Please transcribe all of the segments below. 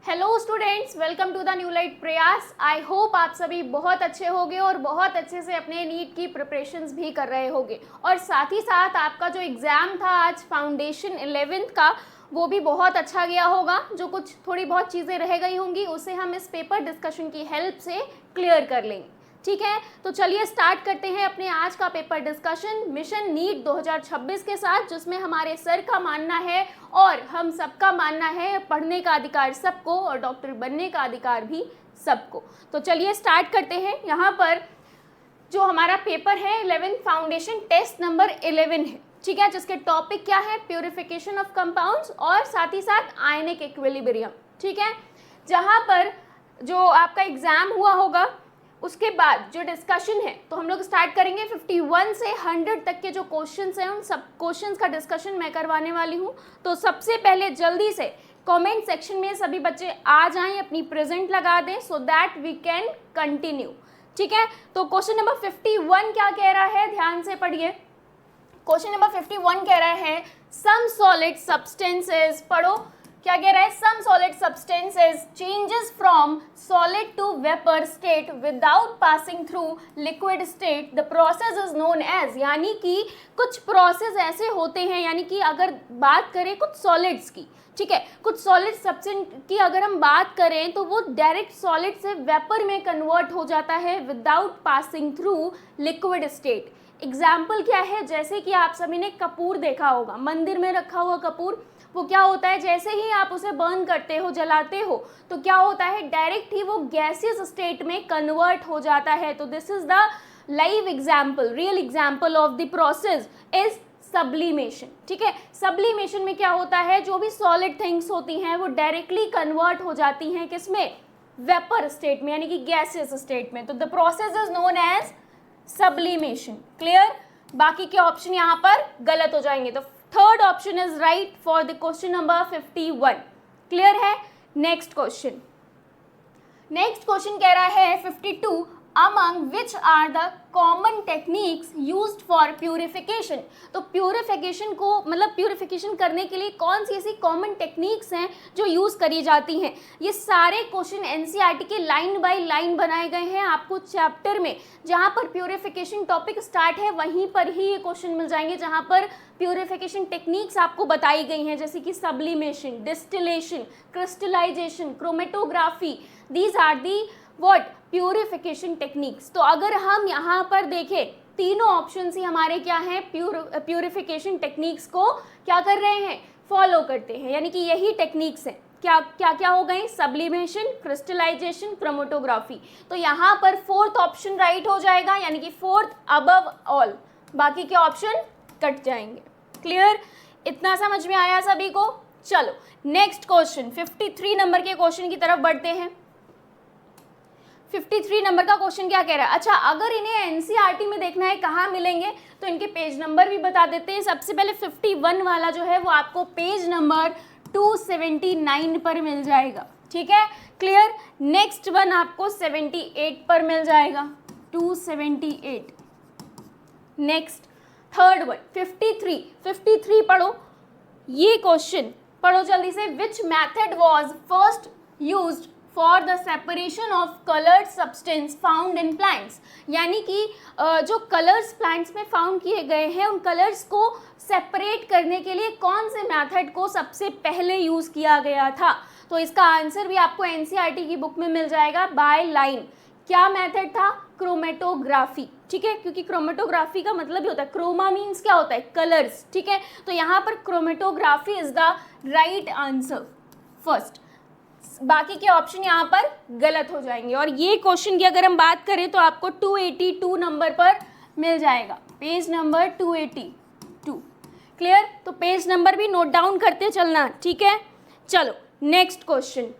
Hello students, welcome to the new light Prayas. I hope आप सभी बहुत अच्छे होंगे और बहुत अच्छे से अपने नीट की प्रिपरेशंस भी कर रहे होंगे। और साथ ही साथ आपका जो एग्ज़ाम था आज फाउंडेशन 11th का, वो भी बहुत अच्छा गया होगा। जो कुछ थोड़ी बहुत चीज़ें रह गई होंगी उसे हम इस पेपर डिस्कशन की हेल्प से क्लियर कर लेंगे। ठीक है, तो चलिए स्टार्ट करते हैं अपने आज का पेपर डिस्कशन मिशन नीट 2026 के साथ, जिसमें हमारे सर का मानना है और हम सबका मानना है पढ़ने का अधिकार सबको और डॉक्टर बनने का अधिकार भी सबको। तो चलिए स्टार्ट करते हैं। यहाँ पर जो हमारा पेपर है 11th फाउंडेशन टेस्ट नंबर 11 है, ठीक है, जिसके टॉपिक क्या है, प्यूरिफिकेशन ऑफ कंपाउंड्स और साथ ही साथ आयनिक इक्विलिब्रियम। ठीक है, जहाँ पर जो आपका एग्जाम हुआ होगा उसके बाद जो डिस्कशन है, तो हम लोग स्टार्ट करेंगे 51 से 100 तक के जो क्वेश्चंस हैं उन सब क्वेश्चंस का डिस्कशन मैं करवाने वाली हूँ। तो सबसे पहले जल्दी से कमेंट सेक्शन में सभी बच्चे आ जाएं, अपनी प्रेजेंट लगा दें so that we can continue. ठीक है, तो क्वेश्चन नंबर 51 क्या कह रहा है, ध्यान से पढ़िए। क्वेश्चन नंबर 51 कह रहा है सम सॉलिड सब्सटेंसेस, पढ़ो क्या कह रहा है, some solid substances changes from solid to vapour state without passing through liquid state, the process is known as. यानी कि कुछ प्रोसेस ऐसे होते हैं, यानी कि अगर बात करें कुछ सॉलिड्स की, ठीक है, कुछ सॉलिड सब्सटेंस की अगर हम बात करें तो वो डायरेक्ट सॉलिड से वेपर में कन्वर्ट हो जाता है without passing through liquid state. Example क्या है, जैसे कि आप सभी ने कपूर देखा होगा, मंदिर में रखा हुआ कपूर, वो क्या होता है, जैसे ही आप उसे बर्न करते हो, जलाते हो, तो क्या होता है, डायरेक्ट ही वो गैसियस स्टेट में कन्वर्ट हो जाता है। तो this is the live example, real example of the process is sublimation. ठीक है, सब्लिमेशन में क्या होता है, जो भी सॉलिड थिंग्स होती हैं वो डायरेक्टली कन्वर्ट हो जाती हैं किसमें, वेपर स्टेट में, यानी कि गैसियस स्टेट में। तो the process is known as sublimation. Clear, बाकी के ऑप्शन यहाँ पर गलत हो जाएंगे। तो third option is right for the question number 51। Clear है। नेक्स्ट क्वेश्चन, नेक्स्ट क्वेश्चन कह रहा है 52 among which are the common techniques used for purification। तो प्यूरिफिकेशन को मतलब प्यूरिफिकेशन करने के लिए कौन सी ऐसी कॉमन टेक्निक्स हैं जो यूज़ करी जाती हैं। ये सारे क्वेश्चन एनसीईआरटी के लाइन बाय लाइन बनाए गए हैं। आपको चैप्टर में जहाँ पर प्यूरिफिकेशन टॉपिक स्टार्ट है वहीं पर ही ये क्वेश्चन मिल जाएंगे, जहाँ पर प्यूरिफिकेशन टेक्निक्स आपको बताई गई हैं, जैसे कि sublimation, distillation, crystallisation, chromatography. These are the what, purification techniques. तो अगर हम यहाँ पर देखें, तीनों ऑप्शन ही हमारे क्या हैं, प्यूरिफिकेशन टेक्निक्स को क्या कर रहे हैं, फॉलो करते हैं, यानी कि यही टेक्निक्स हैं। क्या क्या क्या हो गई, सब्लिमेशन, क्रिस्टलाइजेशन, क्रोमेटोग्राफी। तो यहाँ पर फोर्थ ऑप्शन राइट हो जाएगा, यानी कि फोर्थ अबव ऑल, बाकी के ऑप्शन कट जाएंगे। क्लियर, इतना समझ में आया सभी को। चलो नेक्स्ट क्वेश्चन 53 नंबर के क्वेश्चन की तरफ बढ़ते हैं। 53 नंबर का क्वेश्चन क्या कह रहा है, अच्छा अगर इन्हें एनसीईआरटी में देखना है कहाँ मिलेंगे तो इनके पेज नंबर भी बता देते हैं। सबसे पहले 51 वाला जो है वो आपको पेज नंबर 279 पर मिल जाएगा। ठीक है, क्लियर। नेक्स्ट वन आपको 78 पर मिल जाएगा, 278। नेक्स्ट थर्ड वन 53 पढ़ो, ये क्वेश्चन पढ़ो जल्दी से। Which method was first used for the separation of coloured substance found in plants. यानी कि जो कलर्स प्लांट्स में फाउंड किए गए हैं उन कलर्स को सेपरेट करने के लिए कौन से मेथड को सबसे पहले यूज़ किया गया था। तो इसका आंसर भी आपको एनसीईआरटी की बुक में मिल जाएगा बाय लाइन। क्या मेथड था, क्रोमेटोग्राफी। ठीक है, क्योंकि क्रोमेटोग्राफी का मतलब ही होता है, क्रोमा मीन्स क्या होता है, कलर्स। ठीक है, तो यहाँ पर chromatography is the right answer first. बाकी के ऑप्शन यहाँ पर गलत हो जाएंगे। और ये क्वेश्चन की अगर हम बात करें तो आपको 282 नंबर पर मिल जाएगा, पेज नंबर 282। क्लियर, तो पेज नंबर भी नोट डाउन करते चलना। ठीक है, चलो नेक्स्ट क्वेश्चन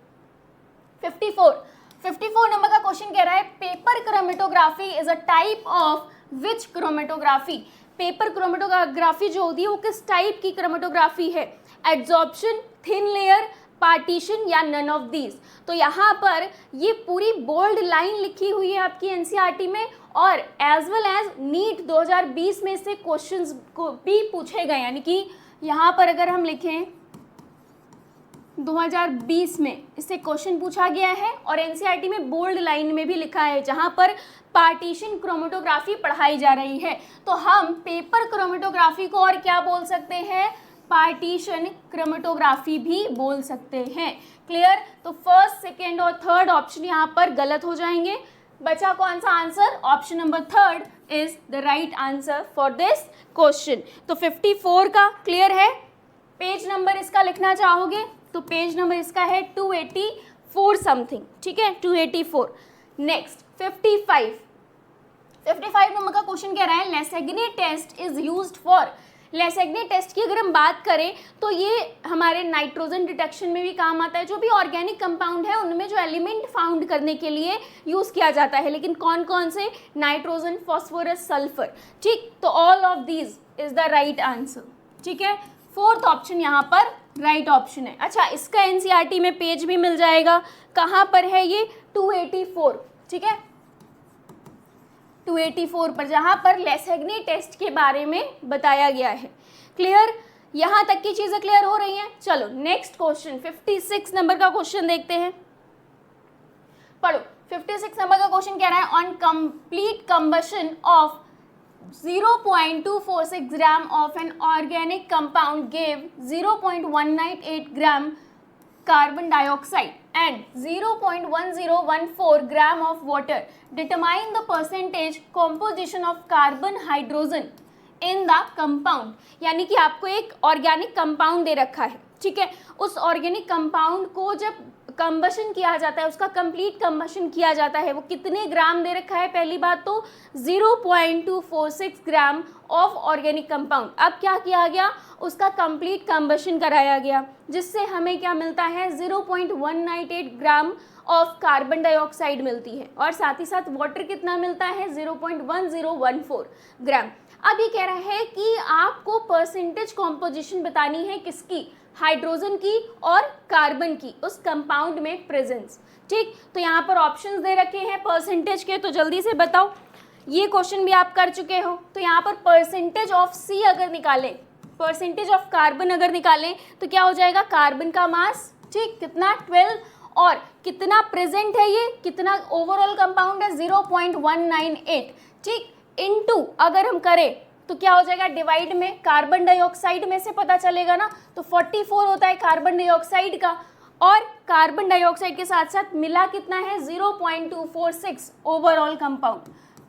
54 नंबर का क्वेश्चन कह रहा है paper chromatography is a type of which chromatography. Paper chromatography जो होती है वो किस टाइप की क्रोमेटोग्राफी है, एड्सॉर्प्शन, थिन लेयर, पार्टीशन या नन ऑफ दीज। तो यहाँ पर ये पूरी बोल्ड लाइन लिखी हुई है आपकी एनसीईआरटी में, और एज वेल एज नीट 2020 में से क्वेश्चंस को भी पूछे गए। यानी कि यहाँ पर अगर हम लिखें 2020 में इससे क्वेश्चन पूछा गया है और एनसीईआरटी में बोल्ड लाइन में भी लिखा है, जहां पर पार्टीशन क्रोमेटोग्राफी पढ़ाई जा रही है। तो हम पेपर क्रोमेटोग्राफी को और क्या बोल सकते हैं, पार्टीशन क्रोमेटोग्राफी भी बोल सकते हैं। क्लियर। तो फर्स्ट, सेकेंड और थर्ड ऑप्शन यहाँ पर गलत हो जाएंगे। बचा कौन सा answer, option number third is the right answer for this question. तो 54 का क्लियर है। पेज नंबर इसका लिखना चाहोगे तो पेज नंबर इसका है 284 समथिंग, ठीक है, 284। नेक्स्ट 55 नंबर का क्वेश्चन कह रहा है Lassaigne test is used for. Lassaigne test की अगर हम बात करें तो ये हमारे नाइट्रोजन डिटेक्शन में भी काम आता है। जो भी ऑर्गेनिक कंपाउंड है उनमें जो एलिमेंट फाउंड करने के लिए यूज़ किया जाता है, लेकिन कौन कौन से, नाइट्रोजन, फॉस्फोरस, सल्फर, ठीक। तो all of these is the right answer, ठीक है। फोर्थ ऑप्शन यहाँ पर राइट ऑप्शन है। अच्छा, इसका एनसीईआरटी में पेज भी मिल जाएगा, कहाँ पर है ये, 284, ठीक है, 284 पर, जहाँ पर लेसेग्ने टेस्ट के बारे में बताया गया है। क्लियर, यहाँ तक की चीज़ें क्लियर हो रही हैं। चलो नेक्स्ट क्वेश्चन 56 नंबर का क्वेश्चन देखते हैं, पढ़ो। 56 नंबर का क्वेश्चन कह रहा है on complete combustion of 0.246 gram of an organic compound gave 0.198 gram carbon dioxide and 0.1014 gram of water. Determine the percentage composition of carbon hydrogen in the compound. यानी कि आपको एक ऑर्गेनिक कंपाउंड दे रखा है, ठीक है। उस ऑर्गेनिक कंपाउंड को जब कंबशन किया जाता है, उसका कंप्लीट कंबशन किया जाता है, वो कितने ग्राम दे रखा है, पहली बात तो 0.246 ग्राम ऑफ ऑर्गेनिक कंपाउंड। अब क्या किया गया, उसका कंप्लीट कंबशन कराया गया, जिससे हमें क्या मिलता है, 0.198 ग्राम ऑफ कार्बन डाइऑक्साइड मिलती है, और साथ ही साथ वाटर कितना मिलता है, 0.1014 ग्राम। अब ये कह रहा है कि आपको परसेंटेज कॉम्पोजिशन बतानी है, किसकी, हाइड्रोजन की और कार्बन की, उस कंपाउंड में प्रेजेंस, ठीक। तो यहाँ पर ऑप्शंस दे रखे हैं परसेंटेज के, तो जल्दी से बताओ। ये क्वेश्चन भी आप कर चुके हो। तो यहाँ पर परसेंटेज ऑफ सी अगर निकालें, परसेंटेज ऑफ कार्बन अगर निकालें तो क्या हो जाएगा, कार्बन का मास, ठीक, कितना, 12, और कितना प्रेजेंट है, ये कितना ओवरऑल कंपाउंड है, 0.198, ठीक, इनटू अगर हम करें तो क्या हो जाएगा, डिवाइड में कार्बन डाइऑक्साइड में से पता चलेगा ना, तो 44 होता है कार्बन डाइऑक्साइड का, और कार्बन डाइऑक्साइड के साथ साथ मिला कितना है, 0.246 ओवरऑल कंपाउंड,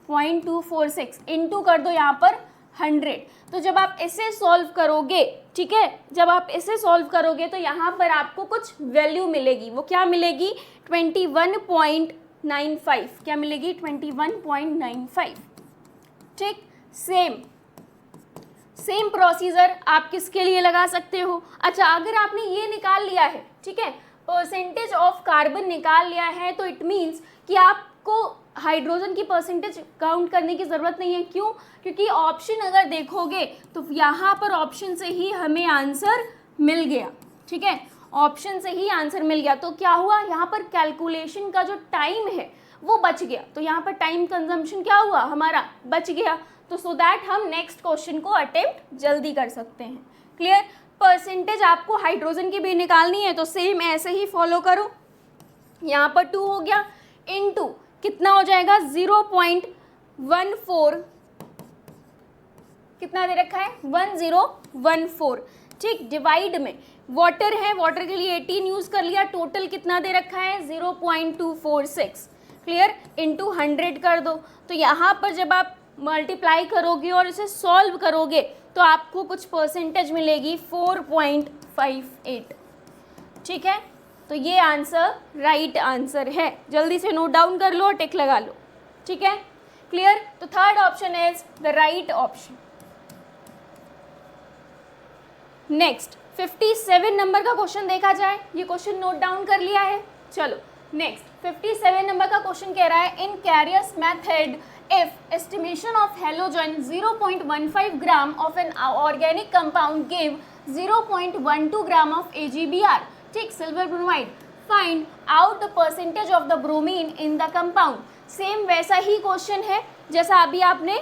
0.246 इनटू कर दो यहाँ पर 100। तो जब आप इसे सॉल्व करोगे, ठीक है, जब आप इसे सॉल्व करोगे तो यहाँ पर आपको कुछ वैल्यू मिलेगी। वो क्या मिलेगी, 21.95, क्या मिलेगी, 21.95, ठीक। सेम प्रोसीजर आप किसके लिए लगा सकते हो। अच्छा, अगर आपने ये निकाल लिया है, ठीक है, परसेंटेज ऑफ कार्बन निकाल लिया है, तो इट मीन्स कि आपको हाइड्रोजन की परसेंटेज काउंट करने की ज़रूरत नहीं है। क्यों, क्योंकि ऑप्शन अगर देखोगे तो यहाँ पर ऑप्शन से ही हमें आंसर मिल गया, ठीक है, ऑप्शन से ही आंसर मिल गया। तो क्या हुआ, यहाँ पर कैलकुलेशन का जो टाइम है वो बच गया, तो यहाँ पर टाइम कंजम्पशन क्या हुआ, हमारा बच गया। तो सो दैट हम नेक्स्ट क्वेश्चन को अटेम्प्ट जल्दी कर सकते हैं। क्लियर। परसेंटेज आपको हाइड्रोजन की भी निकालनी है, तो सेम ऐसे ही फॉलो करो। यहाँ पर 2 हो गया, इनटू कितना हो जाएगा, 0.14, कितना दे रखा है, 1014, ठीक, डिवाइड में वाटर है, वाटर के लिए 18 यूज़ कर लिया, टोटल कितना दे रखा है, 0.246, क्लियर, इनटू 100 कर दो। तो यहाँ पर जब आप मल्टीप्लाई करोगे और इसे सॉल्व करोगे तो आपको कुछ परसेंटेज मिलेगी, 4.58, ठीक है। तो ये आंसर राइट आंसर है, जल्दी से नोट डाउन कर लो और टिक लगा लो, ठीक है, क्लियर। तो third option is the right option. Next 57 number का क्वेश्चन देखा जाए, ये क्वेश्चन नोट डाउन कर लिया है। चलो नेक्स्ट 57 नंबर का क्वेश्चन कह रहा है इन कैरियस method if estimation of halogen 0.15 gram of an organic compound gave 0.12 gram of AgBr, ठीक, silver bromide, find out the percentage of the bromine in the compound। Same वैसा ही क्वेश्चन है जैसा अभी आपने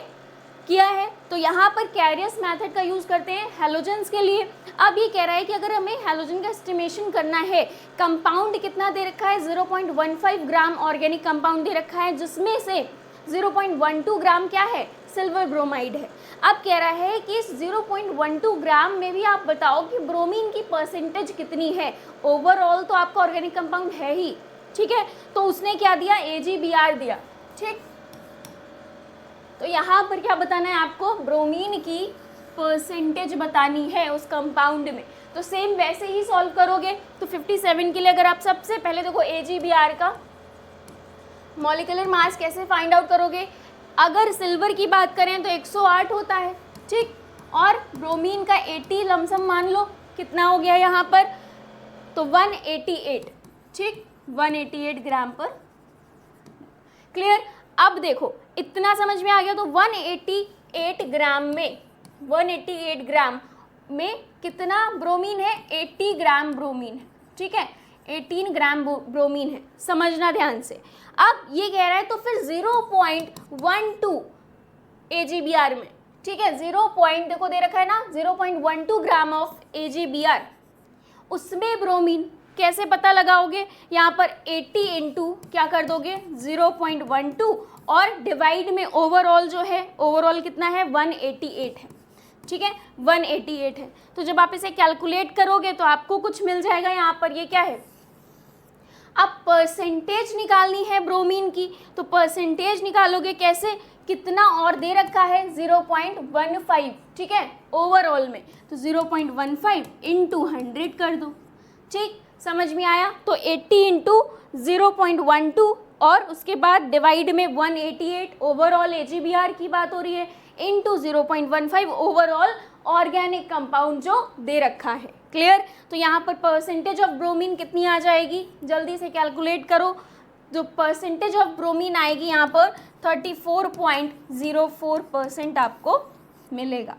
किया है। तो यहाँ पर कैरियस मेथड का यूज़ करते हैं हैलोजेंस के लिए। अब ये कह रहा है कि अगर हमें हैलोजन का एस्टिमेशन करना है, कंपाउंड कितना दे रखा है, 0.15 ग्राम ऑर्गेनिक कंपाउंड दे रखा है, जिसमें से 0.12 ग्राम क्या है, सिल्वर ब्रोमाइड है। अब कह रहा है कि इस 0.12 ग्राम में भी आप बताओ कि ब्रोमीन की परसेंटेज कितनी है। ओवरऑल तो आपका ऑर्गेनिक कंपाउंड है ही, ठीक है, तो उसने क्या दिया, AgBr दिया, ठीक। तो यहाँ पर क्या बताना है आपको, ब्रोमीन की परसेंटेज बतानी है उस कंपाउंड में। तो सेम वैसे ही सॉल्व करोगे। तो 57 के लिए अगर आप सबसे पहले देखो AgBr का मॉलिक्यूलर मास कैसे फाइंड आउट करोगे, अगर सिल्वर की बात करें तो 108 होता है, ठीक, और ब्रोमीन का 80 लमसम मान लो, कितना हो गया यहाँ पर, तो 188, ठीक, 188 ग्राम पर। क्लियर। अब देखो इतना समझ में आ गया। तो 188 ग्राम में, 188 ग्राम में कितना ब्रोमीन है, 80 ग्राम ब्रोमीन है, ठीक है, 18 ग्राम ब्रोमीन है, समझना ध्यान से। अब ये कह रहा है तो फिर 0.12 AgBr में, ठीक है, 0. देखो दे रखा है ना, 0.12 ग्राम ऑफ AgBr, उसमें ब्रोमीन कैसे पता लगाओगे, यहाँ पर 80 इंटू क्या कर दोगे 0.12 और डिवाइड में ओवरऑल जो है, ओवरऑल कितना है 188 है, ठीक है, 188 है। तो जब आप इसे कैलकुलेट करोगे तो आपको कुछ मिल जाएगा। यहाँ पर ये क्या है, अब परसेंटेज निकालनी है ब्रोमीन की, तो परसेंटेज निकालोगे कैसे, कितना और दे रखा है 0.15, ठीक है, ओवरऑल में, तो 0.15 इंटू 100 कर दो, ठीक, समझ में आया। तो 80 इंटू 0.12 और उसके बाद डिवाइड में 188, ओवरऑल AgBr की बात हो रही है, इंटू 0.15 ओवरऑल ऑर्गेनिक कंपाउंड जो दे रखा है। क्लियर। तो यहाँ पर परसेंटेज ऑफ ब्रोमीन कितनी आ जाएगी, जल्दी से कैलकुलेट करो। जो परसेंटेज ऑफ ब्रोमीन आएगी यहाँ पर 34.04% आपको मिलेगा।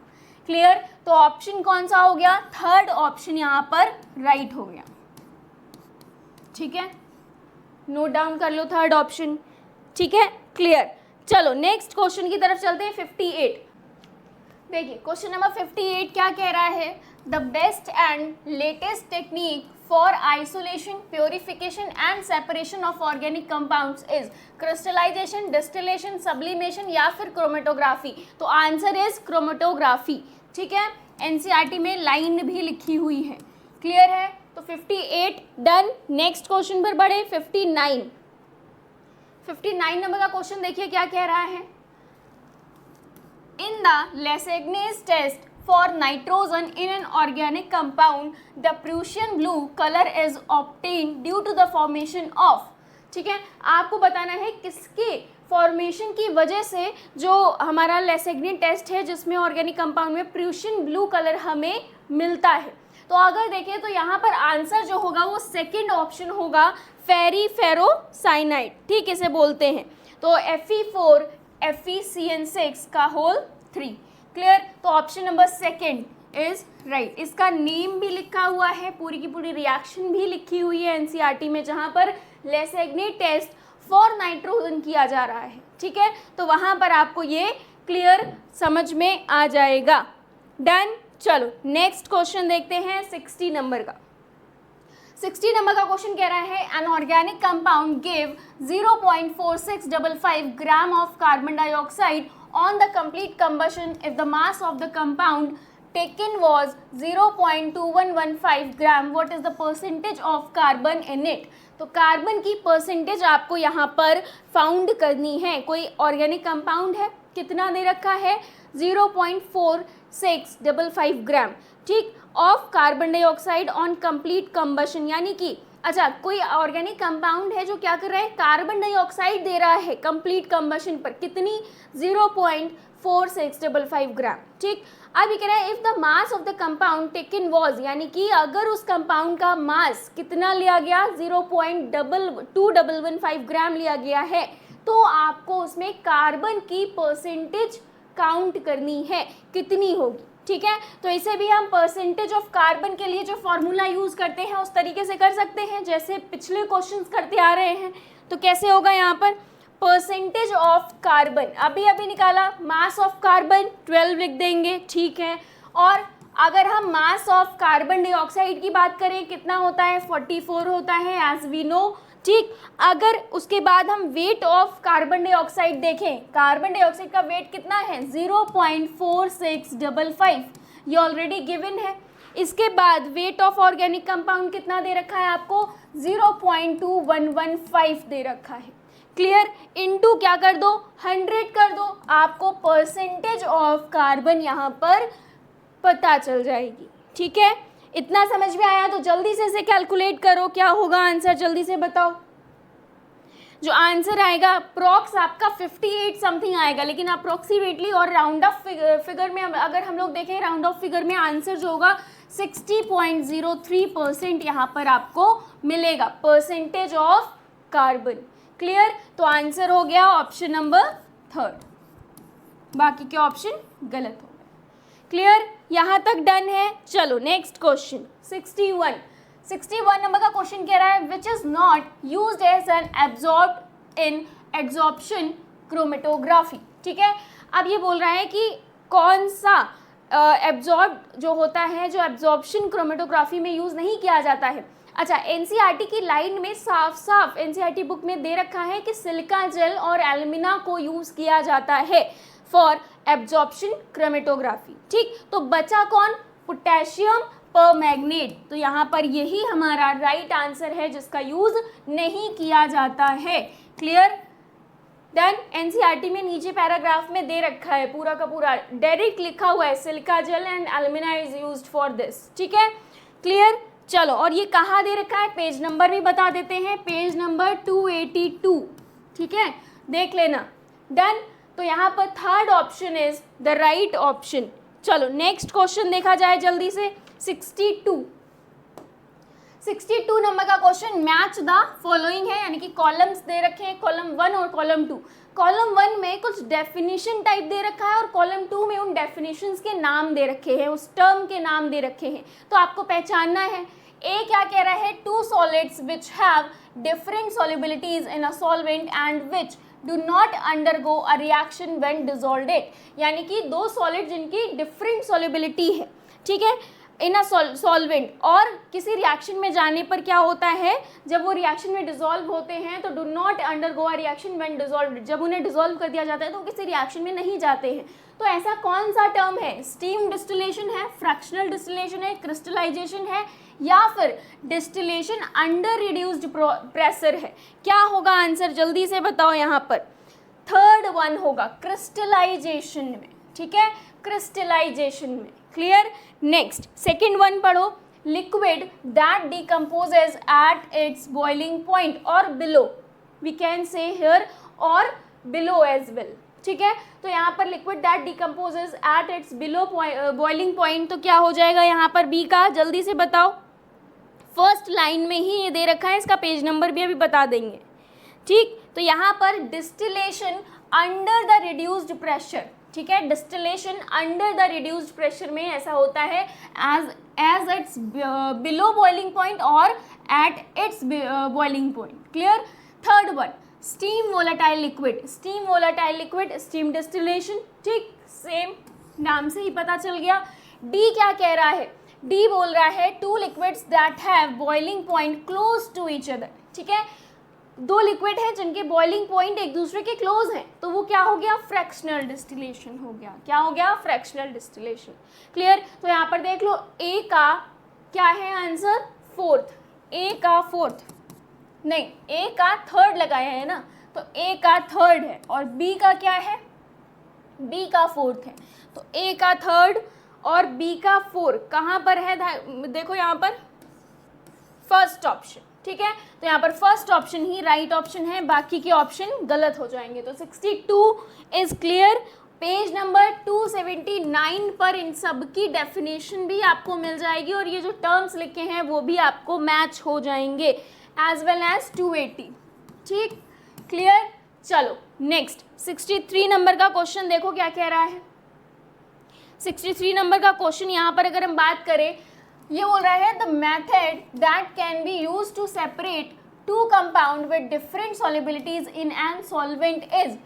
क्लियर। तो ऑप्शन कौन सा हो गया, थर्ड ऑप्शन यहाँ पर राइट हो गया, ठीक है, नोट डाउन कर लो थर्ड ऑप्शन, ठीक है। क्लियर। चलो नेक्स्ट क्वेश्चन की तरफ चलते हैं। 58 देखिए, क्वेश्चन नंबर 58 क्या कह रहा है, the best and latest technique for isolation, purification and separation of organic compounds is crystallisation, distillation, sublimation या फिर क्रोमेटोग्राफी। तो आंसर इज क्रोमेटोग्राफी, ठीक है, एनसीईआरटी में लाइन भी लिखी हुई है। क्लियर है। तो 58 डन। नेक्स्ट क्वेश्चन पर बढ़े। 59 नंबर का क्वेश्चन देखिए क्या कह रहा है, in the Lassaigne's test for nitrogen in an organic compound the Prussian blue colour is obtained due to the formation of, ठीक है, आपको बताना है किसके फॉर्मेशन की वजह से जो हमारा लेसेग्ने टेस्ट है जिसमें ऑर्गेनिक कंपाउंड में प्रूशियन ब्लू कलर हमें मिलता है। तो अगर देखें तो यहाँ पर आंसर जो होगा वो सेकंड ऑप्शन होगा, फेरीफेरोसाइनाइड, ठीक इसे बोलते हैं। तो Fe4 FeCN6 का होल 3। क्लियर। तो option number second is right. इसका नेम भी लिखा हुआ है, पूरी की पूरी रिएक्शन भी लिखी हुई है एनसीईआरटी में, जहाँ पर लेसेग्ने टेस्ट फॉर नाइट्रोजन किया जा रहा है, ठीक है। तो वहाँ पर आपको ये क्लियर समझ में आ जाएगा। डन। चलो नेक्स्ट क्वेश्चन देखते हैं 60 नंबर का। 60 नंबर का क्वेश्चन कह रहा है, N organic compound give 0.4655 gram of carbon dioxide on the complete combustion if the mass of the compound taken was 0.2115 gram, what is the percentage of carbon in it. तो carbon की percentage आपको यहाँ पर found करनी है। कोई organic compound है, कितना दे रखा है 0.4655 ग्राम, ठीक, of carbon dioxide on complete combustion, यानी कि अच्छा कोई ऑर्गेनिक कंपाउंड है जो क्या कर रहा है, कार्बन डाइऑक्साइड दे रहा है कंप्लीट कंबशन पर, कितनी 0.4655 ग्राम, ठीक। अब ये कह रहा है if the mass of the compound taken was, यानी कि अगर उस कंपाउंड का मास कितना लिया गया 0.2115 ग्राम लिया गया है, तो आपको उसमें कार्बन की परसेंटेज काउंट करनी है, कितनी होगी, ठीक है। तो इसे भी हम परसेंटेज ऑफ कार्बन के लिए जो फॉर्मूला यूज करते हैं उस तरीके से कर सकते हैं जैसे पिछले क्वेश्चंस करते आ रहे हैं। तो कैसे होगा यहाँ पर परसेंटेज ऑफ कार्बन, अभी अभी निकाला, मास ऑफ कार्बन 12 लिख देंगे, ठीक है। और अगर हम मास ऑफ कार्बन डाइऑक्साइड की बात करें कितना होता है, 44 होता है एज वी नो, ठीक। अगर उसके बाद हम वेट ऑफ कार्बन डाइऑक्साइड देखें, कार्बन डाइऑक्साइड का वेट कितना है, 0.4655, ये ऑलरेडी गिवन है। इसके बाद वेट ऑफ ऑर्गेनिक कंपाउंड कितना दे रखा है आपको, 0.2115 दे रखा है, क्लियर। इनटू क्या कर दो, 100 कर दो, आपको परसेंटेज ऑफ कार्बन यहाँ पर पता चल जाएगी, ठीक है। इतना समझ में आया तो जल्दी से इसे कैलकुलेट करो, क्या होगा आंसर, जल्दी से बताओ। जो आंसर आएगा अप्रॉक्स आपका 58 समथिंग आएगा, लेकिन अप्रोक्सीमेटली और राउंड ऑफ फिगर में अगर हम लोग देखें, राउंड ऑफ फिगर में आंसर जो होगा 60.03% यहाँ पर आपको मिलेगा, परसेंटेज ऑफ कार्बन, क्लियर। तो आंसर हो गया ऑप्शन नंबर 3, बाकी के ऑप्शन गलत हो गए, क्लियर। यहाँ तक डन है। चलो नेक्स्ट क्वेश्चन 61 नंबर का क्वेश्चन कह रहा है which is not used as an absorb in absorption chromatography, ठीक है। अब ये बोल रहा है कि कौन सा एब्जॉर्ब जो होता है, जो एब्जॉर्प्शन क्रोमेटोग्राफी में यूज नहीं किया जाता है। अच्छा, एनसीईआरटी की लाइन में साफ साफ एनसीईआरटी बुक में दे रखा है कि सिलिका जेल और एल्यूमिना को यूज किया जाता है फॉर एब्जॉर्प्शन क्रोमेटोग्राफी, ठीक। तो बचा कौन, पोटेशियम परमैंगनेट, तो यहाँ पर यही हमारा राइट आंसर है जिसका यूज नहीं किया जाता है, क्लियर। देन एनसीईआरटी में नीचे पैराग्राफ में दे रखा है पूरा का पूरा, डायरेक्ट लिखा हुआ है silica gel and alumina is used for this, ठीक है, क्लियर। चलो, और ये कहाँ दे रखा है, पेज नंबर भी बता देते हैं, पेज नंबर 282, ठीक है, देख लेना। डन। तो यहाँ पर third option is the right option. चलो नेक्स्ट क्वेश्चन देखा जाए जल्दी से, 62 नंबर का क्वेश्चन, मैच द फॉलोइंग है, यानी कि कॉलम्स दे रखे हैं, कॉलम 1 और कॉलम 2। कॉलम 1 में कुछ डेफिनेशन टाइप दे रखा है और कॉलम 2 में उन डेफिनेशंस के नाम दे रखे हैं, उस टर्म के नाम दे रखे हैं, तो आपको पहचानना है। ए क्या कह रहा है, 2 solids which have different solubilities in a solvent and which do not undergo a reaction when dissolved, यानी कि 2 सॉलिड जिनकी डिफरेंट सॉल्युबिलिटी है, ठीक है, इन अ सॉल्वेंट, और किसी रिएक्शन में जाने पर क्या होता है, जब वो रिएक्शन में डिसॉल्व होते हैं तो do not undergo a reaction when dissolved, जब उन्हें डिसॉल्व कर दिया जाता है तो किसी रिएक्शन में नहीं जाते हैं। तो ऐसा कौन सा टर्म है, स्टीम डिस्टिलेशन है, फ्रैक्शनल डिस्टिलेशन है, क्रिस्टलाइजेशन है, या फिर डिस्टिलेशन अंडर रिड्यूस्ड प्रेशर है। क्या होगा आंसर, जल्दी से बताओ। यहाँ पर थर्ड वन होगा, क्रिस्टलाइजेशन में, ठीक है, क्रिस्टलाइजेशन में, क्लियर। नेक्स्ट सेकेंड वन पढ़ो, liquid that decomposes at its boiling point or below, we can say here or below as well, ठीक है। तो यहाँ पर liquid that decomposes at its below boiling point, तो क्या हो जाएगा यहाँ पर बी का, जल्दी से बताओ। फर्स्ट लाइन में ही ये दे रखा है, इसका पेज नंबर भी अभी बता देंगे, ठीक। तो यहाँ पर distillation under the reduced pressure, ठीक है, distillation under the reduced pressure में ऐसा होता है as its below boiling point or at its boiling point, clear. Third one, steam volatile liquid, steam volatile liquid, steam distillation, ठीक, same नाम से ही पता चल गया। डी क्या कह रहा है, डी बोल रहा है 2 liquids that have boiling point close to each other, ठीक है, 2 लिक्विड हैं जिनके बॉइलिंग पॉइंट एक दूसरे के क्लोज हैं, तो वो क्या हो गया, फ्रैक्शनल डिस्टिलेशन हो गया। क्या हो गया, फ्रैक्शनल डिस्टिलेशन, क्लियर। तो यहाँ पर देख लो, ए का क्या है आंसर, फोर्थ, ए का फोर्थ नहीं, ए का थर्ड लगाया है ना, तो ए का थर्ड है और बी का क्या है, बी का फोर्थ है। तो ए का थर्ड और बी का फोर्थ कहाँ पर है, देखो यहाँ पर फर्स्ट ऑप्शन, ठीक है। तो यहाँ पर फर्स्ट ऑप्शन ही राइट ऑप्शन है, बाकी के ऑप्शन गलत हो जाएंगे। तो 62 इज क्लियर। पेज नंबर 279 पर इन सब की डेफिनेशन भी आपको मिल जाएगी और ये जो टर्म्स लिखे हैं वो भी आपको मैच हो जाएंगे एज वेल एज 280, ठीक, क्लियर। चलो नेक्स्ट 63 नंबर का क्वेश्चन देखो क्या कह रहा है। 63 नंबर का क्वेश्चन यहाँ पर अगर हम बात करें, ये बोल रहा है the method that can be use to separate two compound with different solubilities in an solvent is,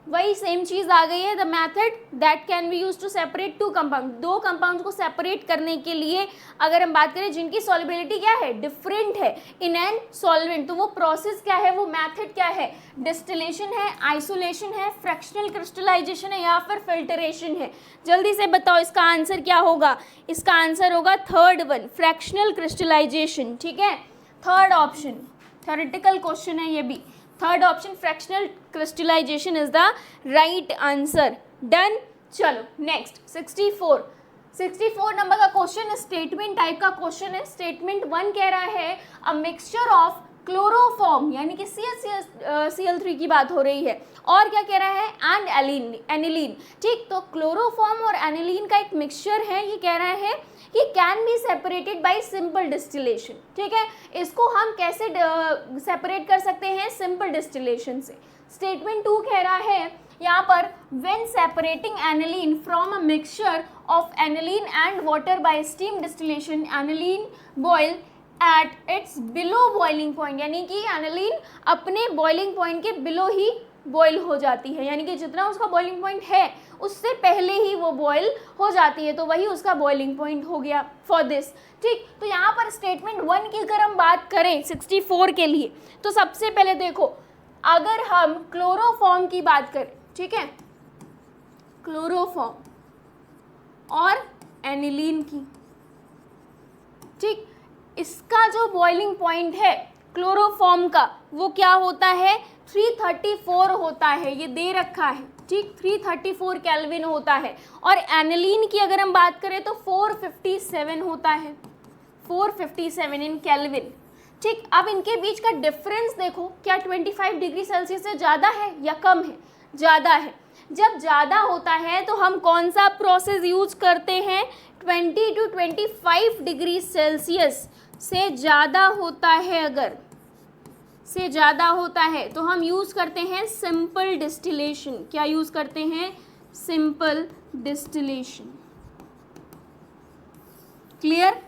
वही सेम चीज आ गई है, the method that can be use to separate two compound, दो कंपाउंड को सेपरेट करने के लिए अगर हम बात करें जिनकी सॉल्युबिलिटी क्या है, डिफरेंट है, इन एन सॉल्वेंट, तो वो प्रोसेस क्या है, वो मेथड क्या है, डिस्टिलेशन है, आइसोलेशन है, फ्रैक्शनल क्रिस्टलाइजेशन है या फिर फिल्टरेशन है। जल्दी से बताओ इसका आंसर क्या होगा, इसका आंसर होगा थर्ड वन, फ्रैक्शनल क्रिस्टलाइजेशन। ठीक है, थर्ड ऑप्शन, थ्योरेटिकल क्वेश्चन है ये भी, third option fractional crystallization is the right answer. Done. चलो नेक्स्ट 64 नंबर का क्वेश्चन स्टेटमेंट टाइप का क्वेश्चन है। स्टेटमेंट 1 कह रहा है अ मिक्सचर ऑफ क्लोरोफॉर्म, यानी कि CH3 की बात हो रही है, और क्या कह रहा है, एंड एनिलीन। ठीक, तो क्लोरोफॉर्म और एनिलीन का एक मिक्सचर है, ये कह रहा है कि can be separated by simple distillation. ठीक है, इसको हम कैसे सेपरेट कर सकते हैं, सिंपल डिस्टिलेशन से। स्टेटमेंट 2 कह रहा है यहाँ पर when separating aniline from a mixture of aniline and water by steam distillation, aniline boil at its below boiling point, यानी कि एनिलीन अपने बॉइलिंग पॉइंट के बिलो ही बॉयल हो जाती है, यानी कि जितना उसका बॉइलिंग पॉइंट है उससे पहले ही वो बॉयल हो जाती है, तो वही उसका बॉइलिंग पॉइंट हो गया फॉर दिस। ठीक, तो यहाँ पर स्टेटमेंट 1 की अगर हम बात करें 64 के लिए, तो सबसे पहले देखो अगर हम क्लोरोफॉर्म की बात करें, ठीक है, क्लोरोफॉर्म और एनिलीन की, ठीक, इसका जो बॉइलिंग पॉइंट है क्लोरोफॉर्म का वो क्या होता है, 334 होता है, ये दे रखा है। ठीक, 334 केल्विन होता है, और एनिलीन की अगर हम बात करें तो 457 होता है, 457 इन केल्विन। ठीक, अब इनके बीच का डिफरेंस देखो, क्या 25 डिग्री सेल्सियस से ज़्यादा है या कम है, ज़्यादा है। जब ज़्यादा होता है तो हम कौन सा प्रोसेस यूज करते हैं, 20 to 25 डिग्री सेल्सियस से ज़्यादा होता है, अगर से ज़्यादा होता है तो हम यूज़ करते हैं सिंपल डिस्टिलेशन। क्या यूज़ करते हैं, सिंपल डिस्टिलेशन। क्लियर,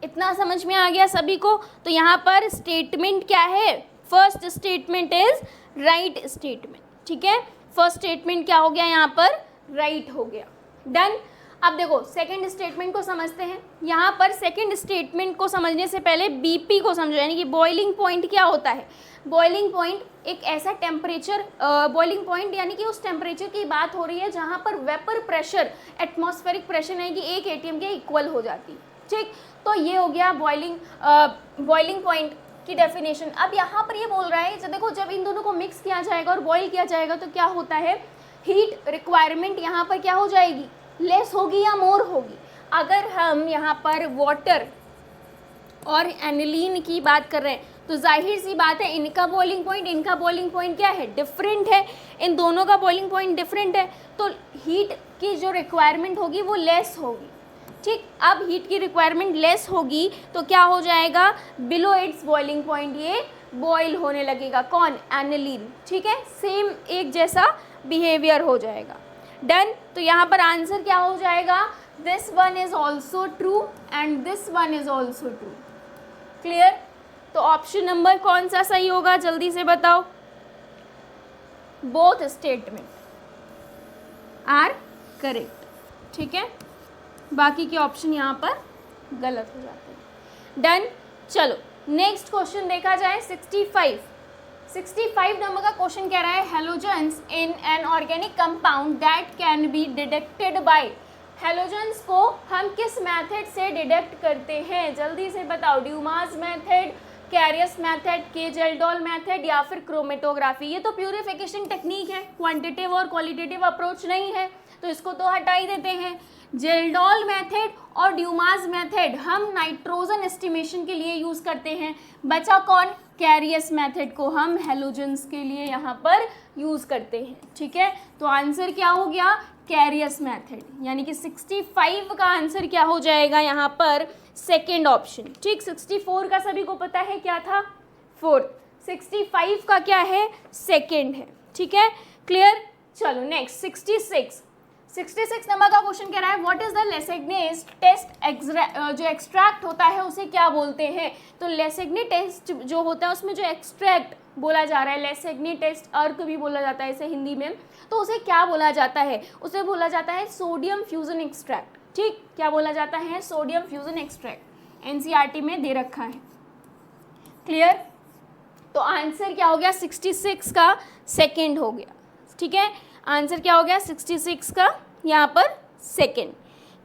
इतना समझ में आ गया सभी को। तो यहाँ पर स्टेटमेंट क्या है, first statement is right statement. ठीक है, फर्स्ट स्टेटमेंट क्या हो गया, यहाँ पर राइट हो गया। डन। अब देखो सेकंड स्टेटमेंट को समझते हैं। यहाँ पर सेकंड स्टेटमेंट को समझने से पहले बीपी को समझो, यानी कि बॉइलिंग पॉइंट क्या होता है। बॉइलिंग पॉइंट एक ऐसा टेम्परेचर, बॉइलिंग पॉइंट यानी कि उस टेम्परेचर की बात हो रही है जहाँ पर वेपर प्रेशर एटमॉस्फेरिक प्रेशर यानी कि 1 atm के इक्वल हो जाती है। ठीक, तो ये हो गया बॉइलिंग पॉइंट की डेफिनेशन। अब यहाँ पर ये बोल रहा है, देखो जब इन दोनों को मिक्स किया जाएगा और बॉईल किया जाएगा तो क्या होता है, हीट रिक्वायरमेंट यहाँ पर क्या हो जाएगी, लेस होगी या मोर होगी। अगर हम यहाँ पर वाटर और एनिलीन की बात कर रहे हैं तो जाहिर सी बात है इनका बॉइलिंग पॉइंट क्या है, डिफरेंट है, इन दोनों का बॉइलिंग पॉइंट डिफरेंट है, तो हीट की जो रिक्वायरमेंट होगी वो लेस होगी। ठीक, अब हीट की रिक्वायरमेंट लेस होगी तो क्या हो जाएगा, बिलो इट्स बॉइलिंग पॉइंट ये बॉयल होने लगेगा, कौन, एनिलीन। ठीक है, सेम एक जैसा बिहेवियर हो जाएगा। डन। तो यहाँ पर आंसर क्या हो जाएगा, this one is also true and this one is also true. Clear, तो ऑप्शन नंबर कौन सा सही होगा, जल्दी से बताओ। Both statement are correct. ठीक है, बाकी के ऑप्शन यहाँ पर गलत हो जाते हैं। डन। चलो नेक्स्ट क्वेश्चन देखा जाए 65 नंबर का क्वेश्चन कह रहा है halogens in an organic compound that can be detected by. Halogens को हम किस मेथड से डिटेक्ट करते हैं, जल्दी से बताओ। ड्यूमास मेथड, कैरियस मेथड, के-जेल्डोल मेथड या फिर क्रोमेटोग्राफी। ये तो प्यूरिफिकेशन टेक्निक है, क्वांटिटेटिव और क्वालिटेटिव अप्रोच नहीं है, तो इसको तो हटा ही देते हैं। जेल्डोल मेथड और ड्यूमास मेथड हम नाइट्रोजन एस्टिमेशन के लिए यूज़ करते हैं। बचा कौन, कैरियस मेथड को हम हेलोजेंस के लिए यहाँ पर यूज़ करते हैं। ठीक है, तो आंसर क्या हो गया, कैरियस मेथड, यानी कि 65 का आंसर क्या हो जाएगा यहाँ पर, सेकेंड ऑप्शन। ठीक, 64 का सभी को पता है क्या था, फोर्थ, 65 का क्या है, सेकेंड है। ठीक है, क्लियर। चलो नेक्स्ट 66 66 नंबर का क्वेश्चन कह रहा है what is the Lassaigne's test जो एक्सट्रैक्ट होता है उसे क्या बोलते हैं। तो लेसेग्ने टेस्ट जो होता है उसमें जो एक्सट्रैक्ट बोला जा रहा है, लेसेग्ने टेस्ट अर्क भी बोला जाता है इसे हिंदी में, तो उसे क्या बोला जाता है, उसे बोला जाता है सोडियम फ्यूजन एक्सट्रैक्ट। ठीक, क्या बोला जाता है, सोडियम फ्यूजन एक्सट्रैक्ट, एनसीईआरटी में दे रखा है। क्लियर, तो आंसर क्या हो गया 66 का सेकंड हो गया। ठीक है, आंसर क्या हो गया 66 का यहाँ पर सेकंड।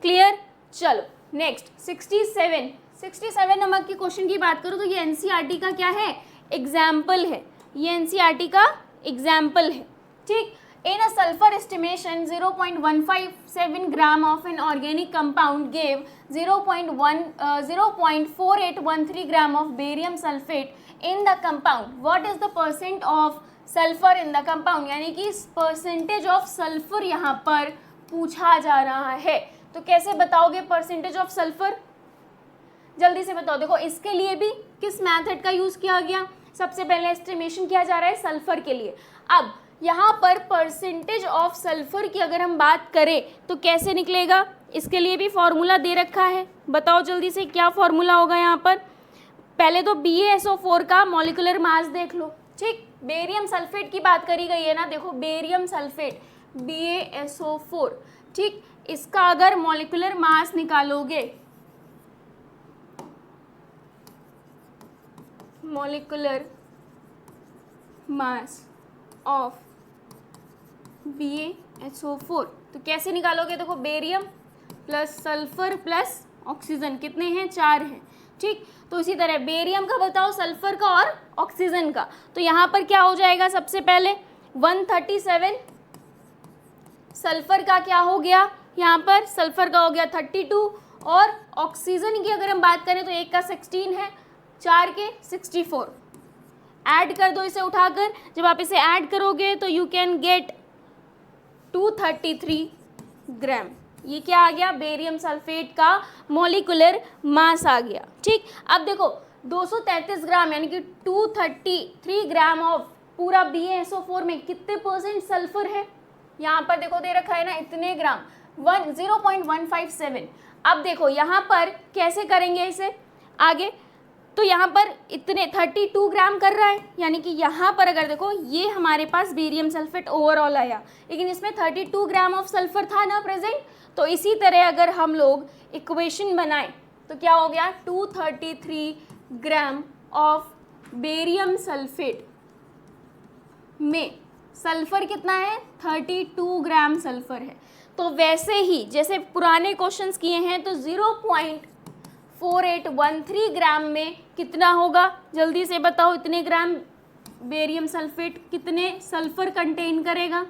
क्लियर, चलो नेक्स्ट 67 नंबर के क्वेश्चन की बात करूँ तो ये एनसीईआरटी का क्या है, एग्जाम्पल है, ये एनसीईआरटी का एग्जाम्पल है। ठीक, in a sulfur estimation 0.157 gram of an organic compound gave 0.4813 gram of barium sulfate in the compound, what is the percent of sulfur in the compound, यानी कि परसेंटेज ऑफ सल्फर यहाँ पर पूछा जा रहा है। तो कैसे बताओगे परसेंटेज ऑफ सल्फर, जल्दी से बताओ। देखो इसके लिए भी किस मेथड का यूज किया गया, सबसे पहले एस्टिमेशन किया जा रहा है सल्फर के लिए। अब यहाँ पर परसेंटेज ऑफ सल्फर की अगर हम बात करें तो कैसे निकलेगा, इसके लिए भी फॉर्मूला दे रखा है, बताओ जल्दी से क्या फॉर्मूला होगा यहाँ पर। पहले तो BaSO4 का मॉलिक्यूलर मास देख लो। ठीक, बेरियम सल्फेट की बात करी गई है ना, देखो बेरियम सल्फेट BaSO4। ठीक, इसका अगर मॉलिक्यूलर मास निकालोगे, मॉलिक्यूलर मास ऑफ BaSO4 तो कैसे निकालोगे, देखो barium plus sulphur plus oxygen कितने हैं, 4 हैं। ठीक, तो इसी तरह बेरियम का बताओ, सल्फर का और ऑक्सीजन का, तो यहाँ पर क्या हो जाएगा, सबसे पहले 137, सल्फर का क्या हो गया, यहाँ पर सल्फर का हो गया 32, और ऑक्सीजन की अगर हम बात करें तो एक का 16 है, 4 के 64। ऐड कर दो इसे उठाकर, जब आप इसे ऐड करोगे तो यू कैन गेट 233 ग्राम। ये क्या आ गया, बेरियम सल्फेट का मॉलिक्यूलर मास आ गया। ठीक, अब देखो 233 ग्राम यानी कि 233 ग्राम ऑफ पूरा BaSO4 में कितने परसेंट सल्फर है, यहाँ पर देखो दे रखा है ना इतने ग्राम, 0.157। अब देखो यहाँ पर कैसे करेंगे इसे आगे, तो यहाँ पर इतने 32 ग्राम कर रहा है, यानी कि यहाँ पर अगर देखो ये हमारे पास बेरियम सल्फेट ओवरऑल आया, लेकिन इसमें 32 ग्राम ऑफ सल्फर था ना प्रेजेंट। तो इसी तरह अगर हम लोग इक्वेशन बनाएं तो क्या हो गया, 233 ग्राम ऑफ बेरियम सल्फेट में सल्फर कितना है, 32 ग्राम सल्फर है। तो वैसे ही जैसे पुराने क्वेश्चंस किए हैं तो 0.4813 ग्राम में कितना होगा, जल्दी से बताओ, इतने ग्राम बेरियम सल्फेट कितने सल्फर कंटेन करेगा।